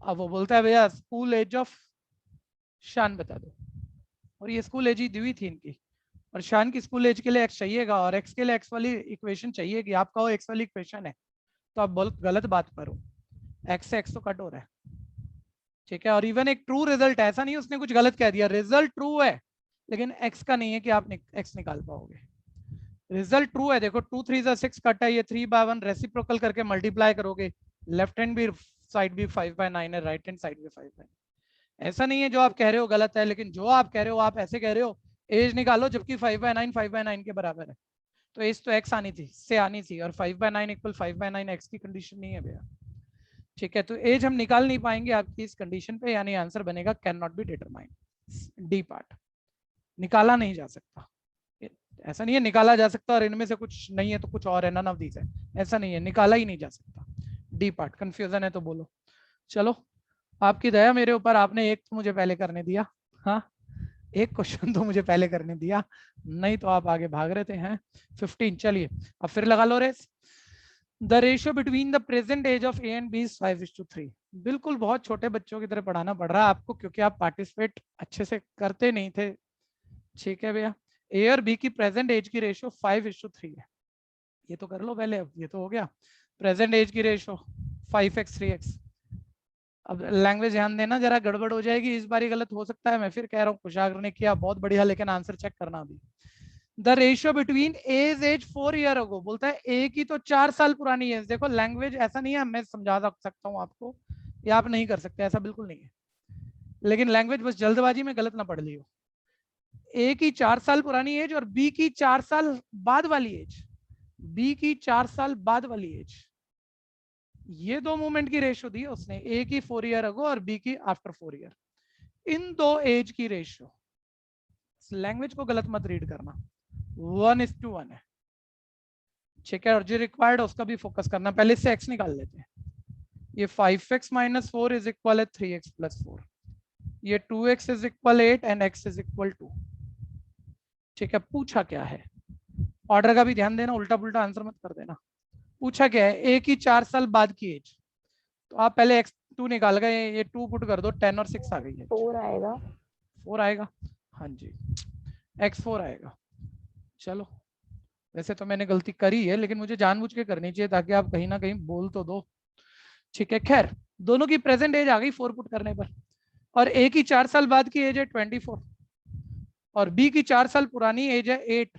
अब वो बोलता है भैया स्कूल एज ऑफ शान बता दो, और ये स्कूल एज ही दी हुई थी इनकी, और शान की स्कूल एज के लिए एक्स चाहिएगा और एक्स के लिए एक्स वाली इक्वेशन चाहिएगी। आपका वो एक्स वाली इक्वेशन है, तो आप बहुत गलत बात पर हो, एक्स से एक्स तो कट हो रहा है। ठीक है, और इवन एक ट्रू रिजल्ट, ऐसा नहीं उसने कुछ गलत कह दिया, रिजल्ट ट्रू है, लेकिन एक्स का नहीं है कि आप एक्स निकाल पाओगे। रिजल्ट ट्रू है, देखो 2 3 6 कट है, ये 3/1 रेसिप्रोकल करके मल्टीप्लाई करोगे, लेफ्ट हैंड भी साइड भी 5/9 है, राइट हैंड साइड भी 5/9। ऐसा नहीं है जो आप कह रहे हो गलत है, लेकिन जो आप कह रहे हो आप ऐसे कह रहे हो एज निकालो जबकि 5/9 के बराबर है, तो एज तो एक्स आनी थी, से आनी थी, और 5/9 इक्वल 5/9 एक्स की कंडीशन नहीं है भैया। ठीक है, तो एज हम निकाल नहीं पाएंगे आपकी इस कंडीशन पे, यानी आंसर बनेगा can not be determined. D part, निकाला नहीं जा सकता। ऐसा नहीं है निकाला जा सकता और इनमें से कुछ नहीं है तो कुछ और है, नन ऑफ दीस है, ऐसा नहीं है, निकाला ही नहीं जा सकता। डी पार्ट, कंफ्यूजन है तो बोलो। चलो, आपकी दया मेरे ऊपर, आपने एक तो मुझे पहले करने दिया, हाँ एक क्वेश्चन तो मुझे पहले करने दिया, नहीं तो आप आगे भाग रहे थे हैं। 15, चलिए अब फिर लगा लो race. The ratio between the present age of A and B is 5:3। बिल्कुल बहुत छोटे बच्चों की तरह पढ़ाना पड़ रहा है आपको, क्योंकि आप पार्टिसिपेट अच्छे से करते नहीं थे। ठीक है भैया, ए और बी की प्रेजेंट एज की रेशियो 5:3 है। ये तो कर लो पहले, अब ये तो हो गया। प्रेजेंट एज की रेशियो 5x 3x। अब लैंग्वेज ध्यान देना, जरा गड़बड़ हो जाएगी इस बार, गलत हो सकता है, मैं फिर कह रहा हूँ कुशाग्र ने किया बहुत बढ़िया, लेकिन आंसर चेक करना अभी। The ratio between age age 4 year ago, बोलता है ए की तो 4 साल पुरानी एज। देखो लैंग्वेज ऐसा नहीं है, मैं समझा सकता हूँ आपको, या आप नहीं कर सकते, ऐसा बिल्कुल नहीं है, लेकिन लैंग्वेज बस जल्दबाजी में गलत ना पढ़ लियो। ए की 4 साल पुरानी एज और बी की 4 साल बाद वाली एज, बी की 4 साल बाद वाली एज, ये दो मूवमेंट की रेशियो दी है उसने, ए की 4 ईयर अगो और बी की आफ्टर 4 ईयर। इन दो एज की रेशियो, लैंग्वेज को गलत मत रीड करना, 1:1 है। ठीक है, और जो रिक्वायर्ड है उसका भी फोकस करना। पहले इससे एक्स निकाल लेते हैं। ये 5x - 4 इज इक्वल है 3x + 4, ये 2x is equal 8 and x is equal 2। ठीक है, पूछा क्या है, ऑर्डर का भी ध्यान देना, उल्टा पुल्टा आंसर मत कर देना। पूछा क्या है, ए की 4 साल बाद की एज, तो आप पहले x2 निकाल गए, ये 2 पुट कर दो, 10 और 6 आ गई है, 4 आएगा। 4 आएगा, हाँ जी। x4 आएगा। चलो वैसे तो मैंने गलती करी है, लेकिन मुझे जानबूझ के करनी चाहिए ताकि आप कहीं ना कहीं बोल तो दो। ठीक है, खैर दोनों की प्रेजेंट एज आ गई 4 पुट करने पर, और ए की 4 साल बाद की एज है 24 और बी की 4 साल पुरानी एज है 8।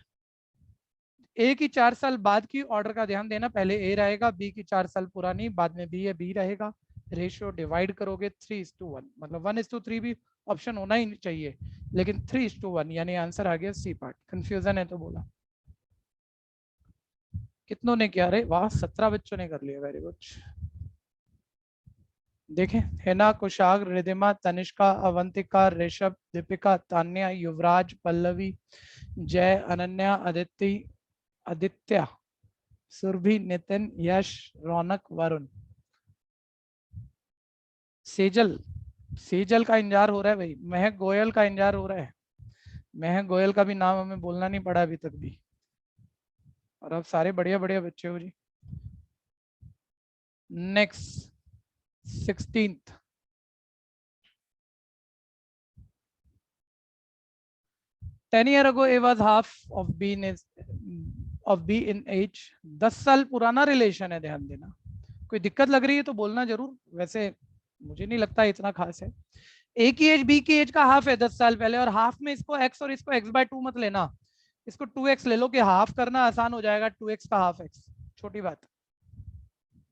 ए की 4 साल बाद की ऑर्डर का ध्यान देना, पहले ए रहेगा, बी की 4 साल पुरानी, बाद में बी है, बी रहेगा। रेशियो डिवाइड करोगे 3:1, मतलब 1:3 भी ऑप्शन होना ही चाहिए, लेकिन 3:1, यानी आंसर आ गया सी पार्ट। कंफ्यूजन है तो बोला। कितनों ने किया? रे वाह, 17 बच्चों ने कर लिया, वेरी गुड। देखें, हेना, कुशाग्र, रिधिमा, तनिष्का, अवंतिका, ऋषभ, दीपिका, तान्या, युवराज, पल्लवी, जय, अनन्या, आदित्य, सुरभि, नितिन, यश, रौनक, वरुण। सेजल, सेजल का इंतजार हो रहा है भाई। महक गोयल का इंतजार हो रहा है। महक गोयल का भी नाम हमें बोलना नहीं पड़ा अभी तक भी, और अब सारे बढ़िया बढ़िया बच्चे हो जी। Next 16th, ten year ago A was half of B in age. 10 साल पुराना रिलेशन है, ध्यान देना। कोई दिक्कत लग रही है तो बोलना जरूर, वैसे मुझे नहीं लगता इतना खास है। ए की एज बी की एज का हाफ है 10 साल पहले, और हाफ में इसको x और इसको x/2 मत लेना, इसको 2x ले लो, कि हाफ करना आसान हो जाएगा, 2x का हाफ x, छोटी बात।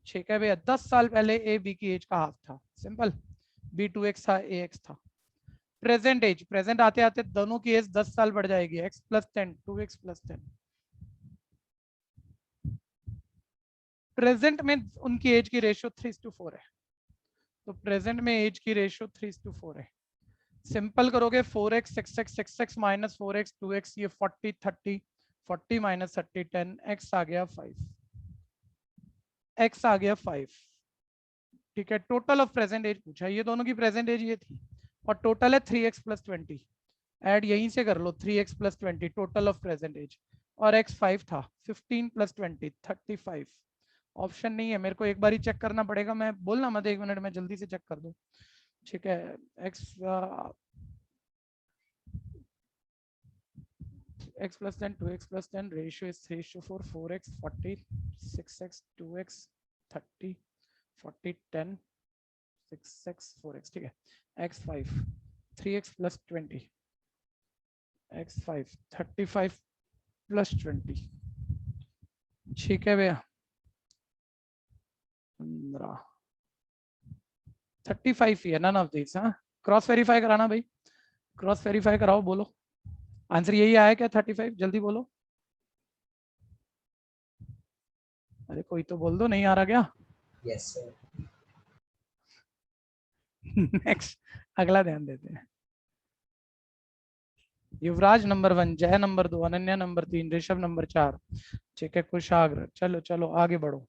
ठीक है भैया, 10 साल पहले ए बी की एज का हाफ था, सिंपल। बी 2x था, ए x था। प्रेजेंट एज, प्रेजेंट आते आते दोनों की एज 10 साल बढ़ जाएगी, x+10, 2x+10। प्रेजेंट में उनकी एज की रेशियो 3:4 है, तो प्रेजेंट में एज की रेशियो 3:4 है। सिंपल करोगे 4x 6x 6x minus 4x 2x, ये 40 30, 40 माइनस 30 10, x आ गया 5, x आ गया 5। ठीक है, टोटल ऑफ प्रेजेंट एज पूछा, ये दोनों की प्रेजेंट एज ये थी, और टोटल है 3x+20। ऐड यहीं से कर लो, 3x+20 total of present age, और x 5 था, 15+20 35। ऑप्शन नहीं है, मेरे को एक बार ही चेक करना पड़ेगा, मैं बोलना मत 1 मिनट में, जल्दी से चेक कर दो। ठीक है, x x+10 2x+10, ratio is 3:4, 4x 40, 6x 2x 30, 40 10, 6x 4x। ठीक है, x5 3x+20, x5 35+20। ठीक है भैया, 15 35 ही है, नन ऑफ दिस। हाँ, क्रॉस वेरीफाई कराना भाई, क्रॉस वेरीफाई कराओ, बोलो आंसर यही आया क्या? 35, जल्दी बोलो। अरे कोई तो बोल दो, नहीं आ रहा क्या? Yes sir. नेक्स्ट, अगला ध्यान देते हैं। युवराज नंबर 1, जय number 2, Ananya number 3, Rishabh number 4। ठीक है, कुशाग्र, चलो चलो आगे बढ़ो,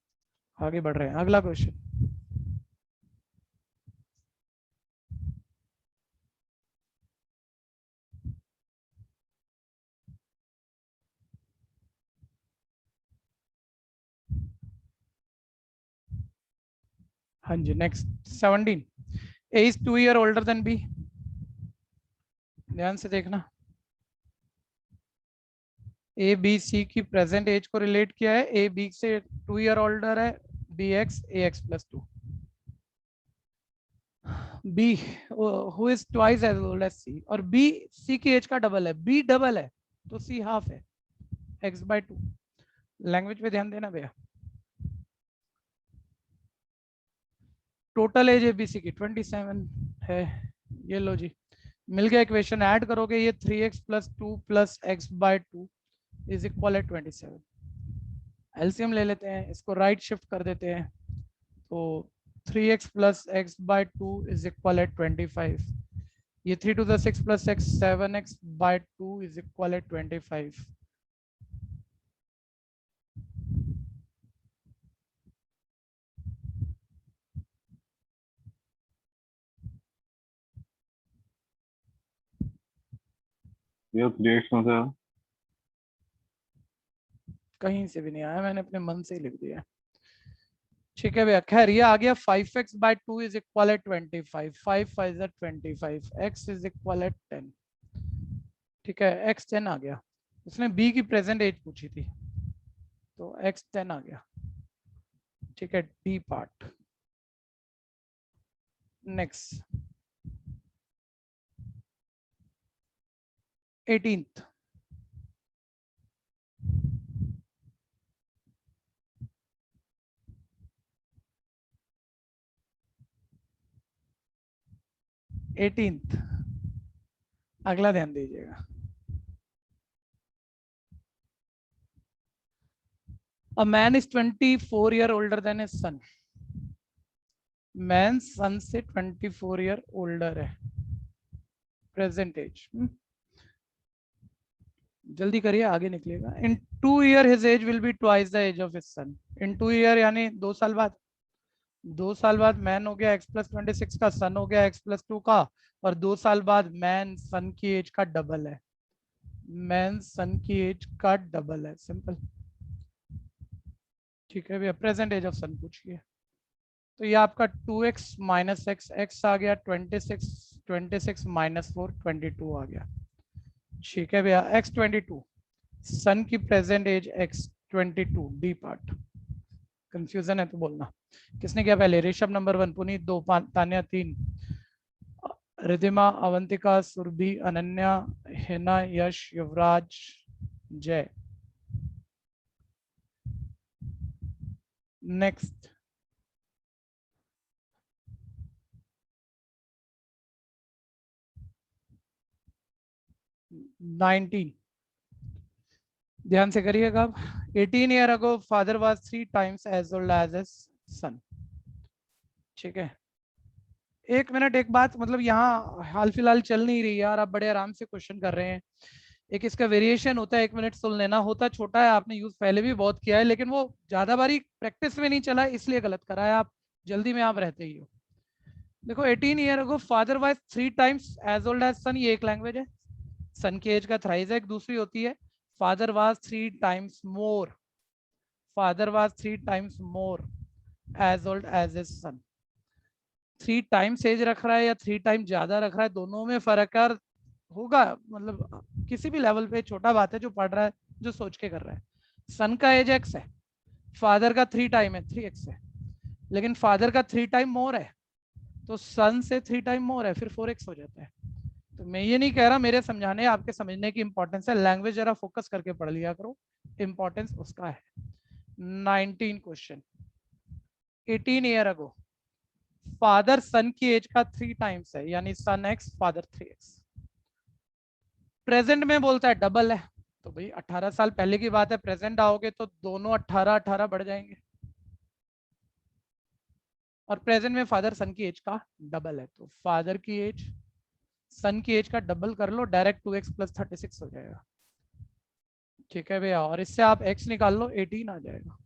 आगे बढ़ रहे हैं। अगला क्वेश्चन, हाँ जी next 17, A is 2 year older than B. ध्यान से देखना, ए बी सी की प्रेजेंट एज को रिलेट किया है, ए बी से 2 ईयर ओल्डर है, B x A x+2। B who is twice as old as C, और बी सी की एज का डबल है, बी डबल है तो सी हाफ है, x/2। लैंग्वेज पे ध्यान देना भैया। टोटल एज एबीसी की 27 है, ये लो जी, मिल गया इक्वेशन। ऐड करोगे ये 3x+2 + x/2 इज इक्वल है 27। एलसीएम ले लेते हैं, इसको राइट शिफ्ट कर देते हैं, तो 3x + x/2 इज इक्वल है 25। ये 3 to the 6 + x 7x/2 is equal है 25। ये 3x में से कहीं से भी नहीं आया, मैंने अपने मन से ही लिख दिया। ठीक है भैया, खैर ये आ गया 5x/2 इज इक्वल है 25, 5 5 25, x इज इक्वल है 10। ठीक है, x 10 आ गया। उसने b की प्रेजेंट एज पूछी थी, तो x 10 आ गया। ठीक है, डी पार्ट। नेक्स्ट 18th, अगला ध्यान दीजिएगा। A man is 24 year older than his son. Man son से 24 ईयर ओल्डर है, प्रेजेंट एज। जल्दी करिए, आगे निकलेगा। In 2 year his age will be twice the age of his son. In 2 year यानी 2 साल बाद, 2 साल बाद मैन हो गया x प्लस 26 का, सन हो गया x प्लस 2 का, और 2 साल बाद मैन सन की एज का डबल है। मैन सन की एज का डबल है, सिंपल। ठीक है भैया, प्रेजेंट एज ऑफ सन पूछिए। तो ये आपका 2x माइनस एक्स, एक्स आ गया 26, 26 माइनस 4 22 आ गया। ठीक है भैया, x 22, सन की present age x 22, D part. Confusion है तो बोलना। किसने किया पहले? ऋषभ नंबर 1, पुनीत 2, तान्या 3, रिधिमा, अवंतिका, सुरभि, अनन्या, हिना, यश, युवराज, जय। नेक्स्ट 19, ध्यान से करिएगा। 18 year ago father was 3 times as old as his son. ठीक है, एक मिनट, एक बात, मतलब यहाँ हाल फिलहाल चल नहीं रही यार, आप बड़े आराम से क्वेश्चन कर रहे हैं। एक इसका वेरिएशन होता है, 1 मिनट सुन लेना। होता छोटा है, आपने यूज पहले भी बहुत किया है, लेकिन वो ज्यादा बारी प्रैक्टिस में नहीं चला, इसलिए गलत करा है। आप जल्दी में आप रहते ही हो। देखो 18 year ago father was 3 times as old as son, ये एक लैंग्वेज है। सन की एज का थ्राइस है। एक दूसरी होती है father was 3 times more, father was 3 times more as old as his son. 3 times as रख रहा है या 3 टाइम ज्यादा रख रहा है, दोनों में फर्क होगा। मतलब किसी भी लेवल पे छोटा बात है, जो पढ़ रहा है, जो सोच के कर रहा है। सन का एज x है, फादर का 3 टाइम है, 3x है, लेकिन फादर का 3 टाइम मोर है, तो सन से 3 टाइम मोर है, फिर 4x हो जाता है। तो मैं ये नहीं कह रहा, मेरे समझाने आपके समझने की इंपॉर्टेंस है। लैंग्वेज जरा फोकस करके पढ़ लिया करो, इंपॉर्टेंस उसका है। 19 question, 18 year ago father son की एज का 3 टाइम्स है, यानी सन x फादर 3x। प्रेजेंट में बोलता है डबल है, तो भाई 18 साल पहले की बात है, प्रेजेंट आओगे तो दोनों 18 18 बढ़ जाएंगे। और प्रेजेंट में फादर सन की एज का डबल है, तो फादर की एज सन की एज का डबल कर लो, डायरेक्ट 2x प्लस 36 हो जाएगा। ठीक है भैया, और इससे आप x निकाल लो, 18 आ जाएगा।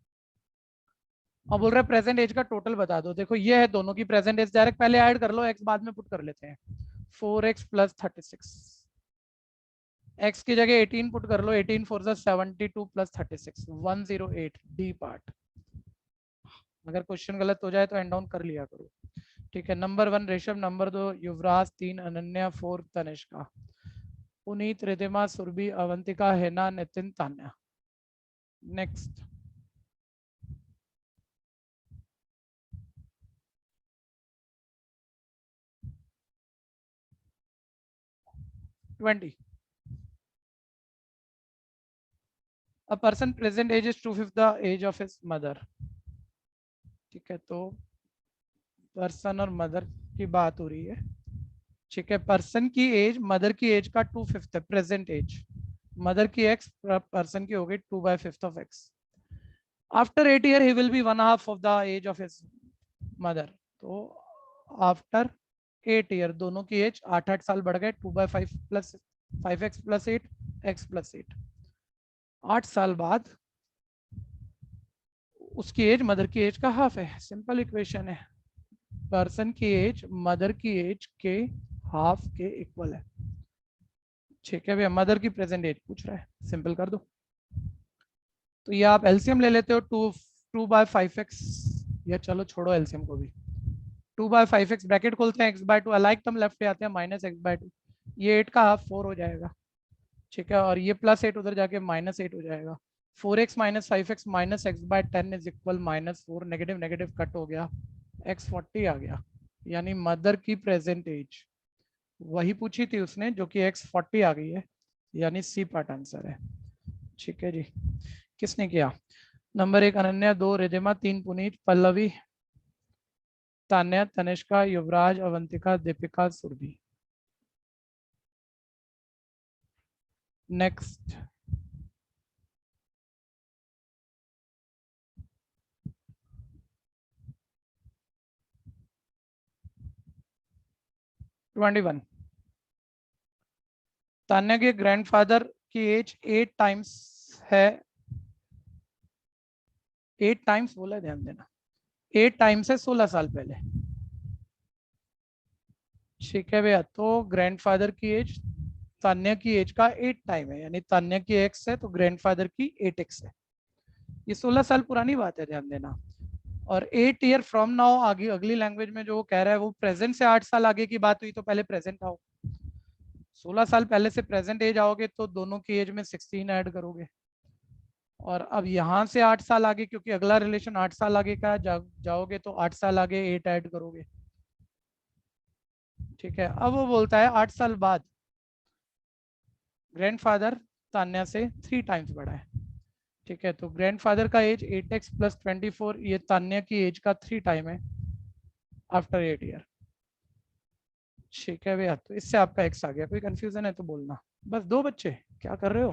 अब बोल रहे प्रेजेंट एज का टोटल बता दो। देखो ये है दोनों की प्रेजेंट एज, डायरेक्ट पहले ऐड कर लो, x बाद में पुट कर लेते हैं। 4x प्लस 36, x की जगह 18 पुट कर लो, 18 4 72 प्लस 36, 108, डी पार्ट। अगर क्वेश्चन गलत हो जाए तो एंड डाउन कर लिया करो। ठीक है, number 1 Rishabh, number 2 Yuvraj, 3 Ananya, 4 Tanishka, Puneet, Ridhima, Surabhi, Avantika, Hena, Nitin, Tanya. Next 20, a person present age is 2/5 the age of his mother। ठीक है, तो पर्सन और मदर की बात हो रही है। ठीक है, पर्सन की एज मदर की एज का 2/5 है, प्रेजेंट एज। मदर की एक्स, पर्सन की हो गई 2/5 of X. After 8 year he will be 1/2 of the age of his mother. तो आफ्टर 8 ईयर दोनों की एज 8 साल बढ़ गए, 2/5 plus 5x plus 8 x plus 8। 8 साल बाद उसकी एज मदर की एज का हाफ है, सिंपल इक्वेशन है। पर्सन की एज मदर की एज के हाफ के इक्वल है। ठीक है भैया, मदर की प्रेजेंट एज पूछ रहा है, सिंपल कर दो। तो ये आप एलसीएम ले लेते हो, 2/5x, या चलो छोड़ो एलसीएम को भी, 2/5x ब्रैकेट खोलते हैं, x/2 अलाइक टर्म लेफ्ट पे आते हैं, -x/2, ये 8 का हाफ 4 हो जाएगा। ठीक है, और ये +8 उधर जाके -8 हो जाएगा। 4x - 5x - x/10 is equal -4, negative negative cut हो गया, x 40 आ गया। यानी मदर की प्रेजेंट एज वही पूछी थी उसने जो कि x 40 आ गई है, यानी सी पार्ट आंसर है। ठीक है जी, किसने किया? नंबर 1 अनन्या, 2 रिधिमा, 3 पुनीत, पल्लवी, तान्या, तनिष्का, युवराज, अवंतिका, दीपिका, सुरभि। नेक्स्ट। वन। तान्या के ग्रैंडफादर की एज 8 टाइम्स है, 8 टाइम्स बोला, ध्यान देना, 8 टाइम्स है 16 साल पहले। ठीक है भैया, तो ग्रैंडफादर की एज तान्या की एज का 8 टाइम है, यानी तान्या की x है तो ग्रैंडफादर की 8x है। ये 16 साल पुरानी बात है, ध्यान देना। और 8 ईयर फ्रॉम नाउ, आगे अगली लैंग्वेज में जो वो कह रहा है वो प्रेजेंट से 8 साल आगे की बात हुई, तो पहले प्रेजेंट आओ। 16 साल पहले से प्रेजेंट एज आओगे तो दोनों की एज में 16 ऐड करोगे। और अब यहाँ से 8 साल आगे, क्योंकि अगला रिलेशन 8 साल आगे का जाओगे तो 8 साल आगे 8 ऐड करोगे। ठीक है, अब वो बोलता है 8 साल बाद ग्रैंडफादर तान्या से 3 टाइम्स बड़ा है। ठीक है, तो ग्रैंडफादर का एज 8x + 24, ये तान्या की एज का 3 टाइम है आफ्टर 8 ईयर। ठीक है भैया, तो इससे आपका x आ गया। कोई कंफ्यूजन है तो बोलना। बस 2 बच्चे, क्या कर रहे हो?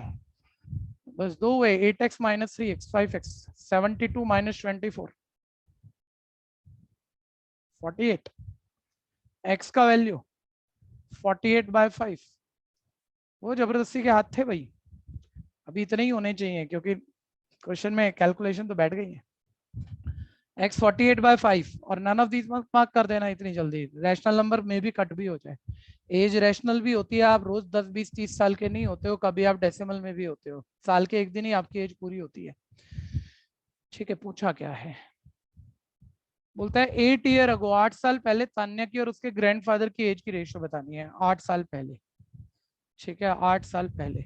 बस 2 हुए, 8x - 3x 5x, 72 - 24 48, x का वैल्यू 48/5। वो जबरदस्ती के हाथ थे भाई, अभी इतने ही होने चाहिए क्योंकि क्वेश्चन में कैलकुलेशन तो बैठ गई है। x 48/5 और नन ऑफ दीज मार्क कर देना इतनी जल्दी, रैशनल नंबर में भी कट भी हो जाए। एज रैशनल भी होती है, आप रोज 10 20 30 साल के नहीं होते हो, कभी आप डेसिमल में भी होते हो, साल के एक दिन ही आपकी एज पूरी होती है। ठीक है, पूछा क्या है? बोलता है 8 ईयर अगो, 8 साल पहले तान्या की और उसके ग्रैंडफादर की एज की रेशियो बतानी है। 8 साल पहले, ठीक है, 8 साल पहले,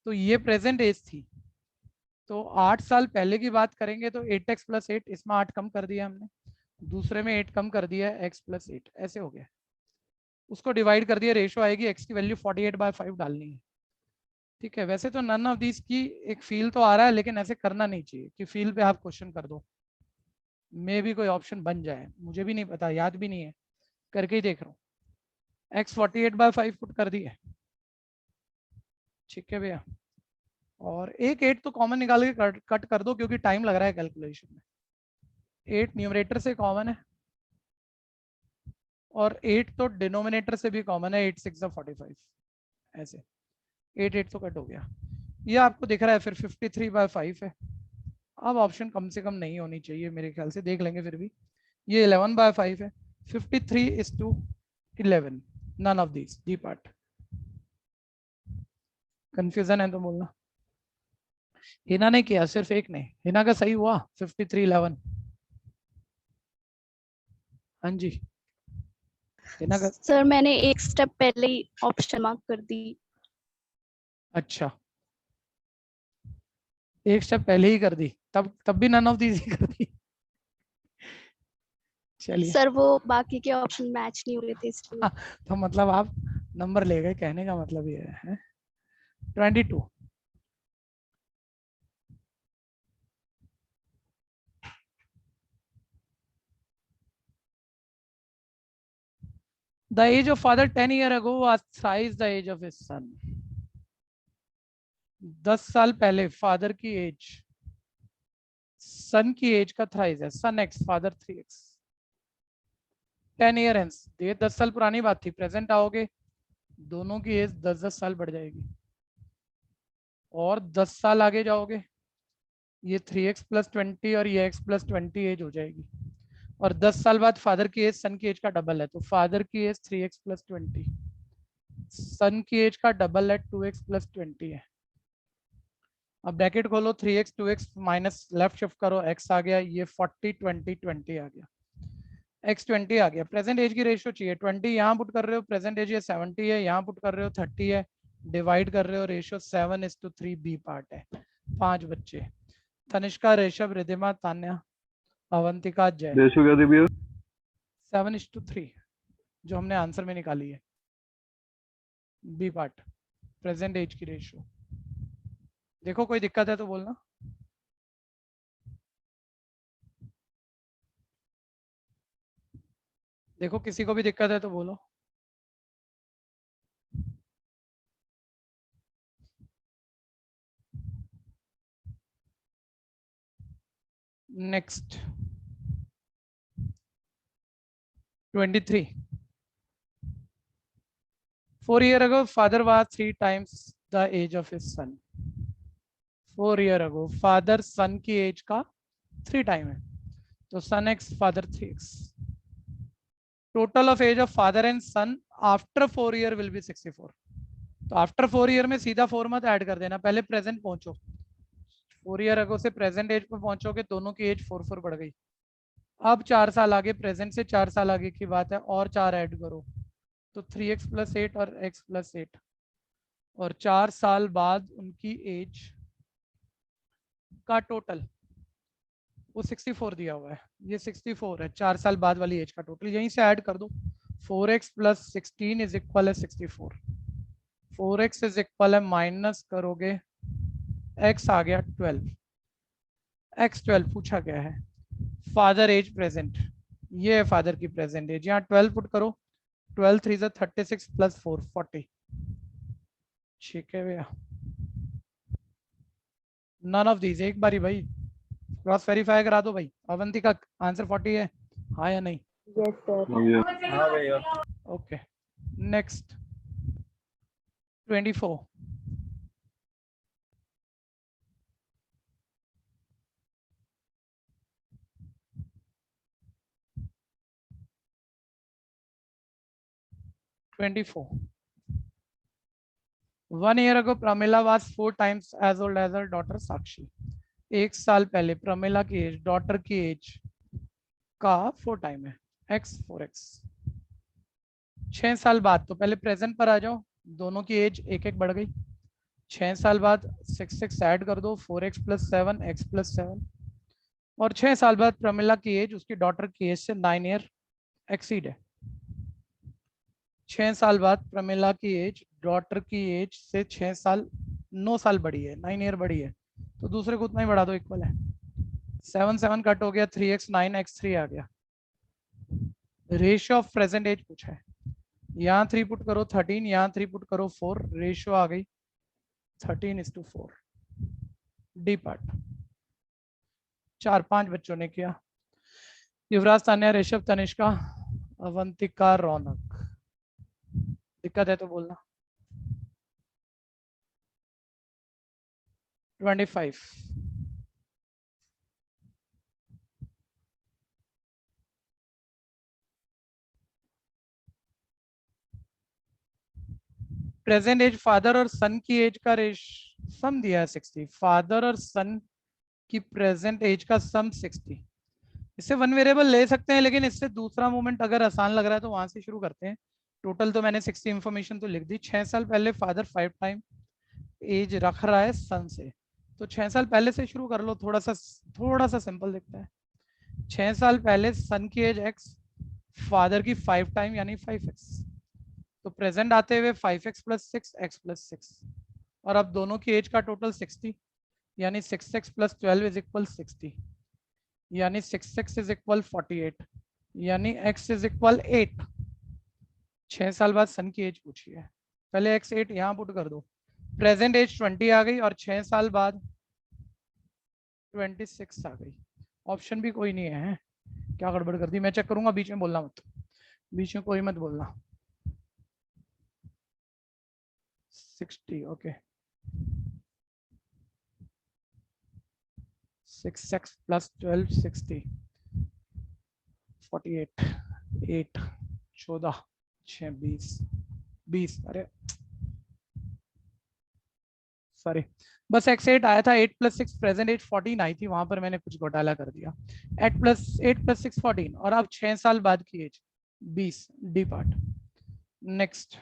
तो ये प्रेजेंट एज थी, तो 8 साल पहले की बात करेंगे तो 8x + 8, इसमें 8 कम कर दिया हमने, दूसरे में 8 कम कर दिया, x + 8 ऐसे हो गया। उसको डिवाइड कर दिया, रेशियो आएगी, x की वैल्यू 48/5 डालनी है। ठीक है, वैसे तो नन ऑफ दिस की एक फील तो आ रहा है, लेकिन ऐसे करना नहीं चाहिए कि फील पे आप क्वेश्चन कर दो, मे भी कोई ऑप्शन बन जाए, मुझे भी नहीं पता, याद भी नहीं है, करके ही देख रहा हूँ। x 48/5 पुट कर दिए। ठीक है भैया, और एक 8 तो कॉमन निकाल के कट कर दो क्योंकि टाइम लग रहा है कैलकुलेशन में। 8 न्यूमरेटर से कॉमन है और 8 तो डिनोमिनेटर से भी कॉमन है, 8 6 45, ऐसे 8 तो कट हो गया। ये आपको दिख रहा है फिर 53/5 है। अब ऑप्शन कम से कम नहीं होनी चाहिए मेरे ख्याल से, देख लेंगे फिर भी। ये 11/5 है, 53:11, none of these D part. Confusion है तो बोलना। हिना ने किया, सिर्फ एक ने, हिना का सही हुआ 53:11। हाँ जी, हिना का। सर मैंने एक स्टेप पहले ही ऑप्शन मार्क कर दी। अच्छा, एक स्टेप पहले ही कर दी, तब भी नन ऑफ दीज ही कर दी। चलिए, सर वो बाकी के ऑप्शन मैच नहीं हो रहे थे इसलिए। तो मतलब आप नंबर ले गए, कहने का मतलब ये है। 22। The age of father 10 years ago was thrice the age of his son. 10 साल पहले फादर की एज सन की एज का थ्राइस है, सन x father 3x। 10 year hence, ये 10 साल पुरानी बात थी, प्रेजेंट आओगे दोनों की एज 10-10 साल बढ़ जाएगी। और 10 साल आगे जाओगे, ये 3x + 20 और ये x + 20 एज हो जाएगी। और 10 साल बाद फादर की एज सन की एज का डबल है, तो फादर की एज 3x + 20, सन की एज का डबल है 2x + 20 है। अब ब्रैकेट खोलो, 3x 2x minus left shift करो, x आ गया, ये 40 20 20 आ गया, x 20 आ गया। प्रेजेंट एज की रेशियो चाहिए, 20 यहाँ पुट कर रहे हो, प्रेजेंट एज ये 70 है, यहाँ पुट कर रहे हो 30 है, डिवाइड कर रहे हो, रेशियो 7:3 बी पार्ट है। 5 बच्चे, तनिष्का, ऋषभ, रिधिमा, तान्या, अवंतिका, जय। रेशो क्या थी भैया? 7:3 जो हमने आंसर में निकाली है, बी पार्ट प्रेजेंट एज की रेशियो। देखो कोई दिक्कत है तो बोलना। देखो किसी को भी दिक्कत है तो बोलो। Next 23. 4 years ago, father was 3 times the age of his son. 4 years ago, father son की एज का 3 टाइम है, तो son x father 3x. Total of age of father and son after 4 year will be 64. तो after 4 year में सीधा 4 मत add कर देना, पहले प्रेजेंट पहुंचो। 4 ईयर अगो से प्रेजेंट एज पे पहुंचोगे, दोनों की एज 4 बढ़ गई। अब 4 साल आगे, प्रेजेंट से 4 साल आगे की बात है, और 4 ऐड करो तो 3x + 8 और x + 8, और 4 साल बाद उनकी एज का टोटल वो 64 दिया हुआ है, ये 64 है, 4 साल बाद वाली एज का टोटल यहीं से ऐड कर दो। 4x + 16 = 64। 4x = माइनस करोगे, x आ गया 12। x 12 पूछा गया है, फादर एज प्रेजेंट, ये है फादर की प्रेजेंट एज, यहाँ 12 पुट करो, 12 3 = 36 + 4 40। ठीक है भैया, नन ऑफ दीज, एक बारी भाई क्रॉस वेरीफाई करा दो भाई। अवंतिका आंसर 40 है, हाँ या नहीं? Yes sir. हाँ भैया। Okay next 24. One year ago, Pramila was 4 times as old as her daughter Sakshi. 1 साल पहले प्रमिला की एज डॉटर की एज का 4 टाइम है, x 4x। 6 साल बाद, तो पहले प्रेजेंट पर आ जाओ, दोनों की एज 1 बढ़ गई। 6 साल बाद 6 ऐड कर दो, 4x + 7 x + 7, और 6 साल बाद प्रमिला की एज उसकी डॉटर की एज से 9 ईयर एक्सीड है। 6 साल बाद प्रमिला की एज डॉटर की एज से 6 साल 9 साल बढ़ी है, 9 ईयर बढ़ी है, तो दूसरे को उतना ही बढ़ा दो, इक्वल है। 7 7 कट हो गया, 3x 9x 3 आ गया। रेशियो ऑफ प्रेजेंट एज पूछा है, यहाँ 3 पुट करो 13, यहाँ 3 पुट करो 4, रेशियो आ गई 13:4। डी पार्ट 4-5 बच्चों ने किया, युवराज, तान्या, ऋषभ, तनिष्का, अवंतिका, रौनक। दिक्कत है तो बोलना। 25. प्रेजेंट एज फादर और सन की एज का सम दिया है 60। फादर और सन की प्रेजेंट एज का सम 60। इससे वन वेरिएबल ले सकते हैं, लेकिन इससे दूसरा मोमेंट अगर आसान लग रहा है तो वहां से शुरू करते हैं। टोटल तो मैंने 60 इंफॉर्मेशन तो लिख दी। 6 साल पहले फादर 5 टाइम एज रख रहा है सन से, तो 6 साल पहले से शुरू कर लो, थोड़ा सा सिंपल दिखता है। 6 साल पहले सन की एज x, फादर की 5 टाइम यानी 5x, तो प्रेजेंट आते हुए 5x + 6 x + 6, और अब दोनों की एज का टोटल 60 यानी 6x + 12 = 60, यानी 6x = 48, यानी x = 8। 6 साल बाद सन की एज पूछी है, पहले x 8 यहाँ पुट कर दो, प्रेजेंट एज 20 आ गई, और 6 साल बाद 26 आ गई। ऑप्शन भी कोई नहीं है, क्या गड़बड़ कर दी? मैं चेक करूंगा, बीच में बोलना मत, बीच में कोई मत बोलना। 60 ओके, 6x + 12 60, 48 8 14 6 20, अरे सॉरी, बस x 8 आया था, 8 + 6 प्रेजेंट एज 14 आई थी, वहां पर मैंने कुछ घोटाला कर दिया। 8 + 6 14, और अब 6 साल बाद की एज 20। डी पार्ट नेक्स्ट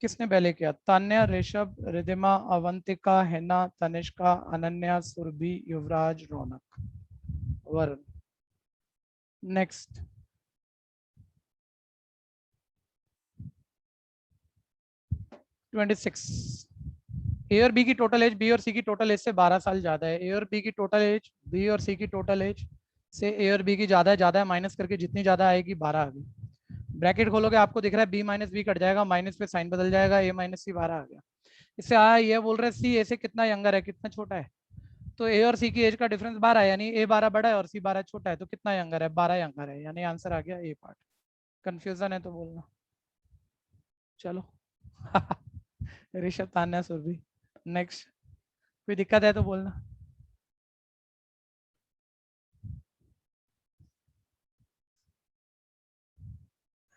किसने पहले किया? तान्या, ऋषभ, रिधिमा, अवंतिका, हिना, तनिष्का, अनन्या, सुरभि, युवराज, रौनक, वरुण। नेक्स्ट। ए और बी की टोटल एज बी और सी की टोटल एज से 12 साल ज्यादा है। ए और बी की टोटल एज बी और सी की टोटल एज से ए और बी की ज्यादा है, माइनस करके जितनी ज्यादा आएगी 12 आ गई। ब्रैकेट खोलोगे आपको दिख रहा है बी माइनस बी कट जाएगा, माइनस पे साइन बदल जाएगा, ए माइनस सी 12 आ गया। इससे आया ये बोल रहे सी ए से कितना यंगर है, कितना छोटा है। तो ए और सी की एज का डिफरेंस 12 है, यानी ए 12 बड़ा है और सी 12 छोटा है, तो कितना यंगर है? 12 यंगर है, यानी आंसर आ गया ए पार्ट। कंफ्यूजन है तो बोलना। चलो ऋषभ, तान्या, सुरभि। नेक्स्ट। कोई दिक्कत है तो बोलना।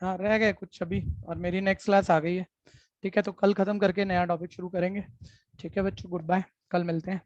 हाँ रह गए कुछ अभी, और मेरी नेक्स्ट क्लास आ गई है। ठीक है, तो कल खत्म करके नया टॉपिक शुरू करेंगे। ठीक है बच्चों, गुड बाय, कल मिलते हैं।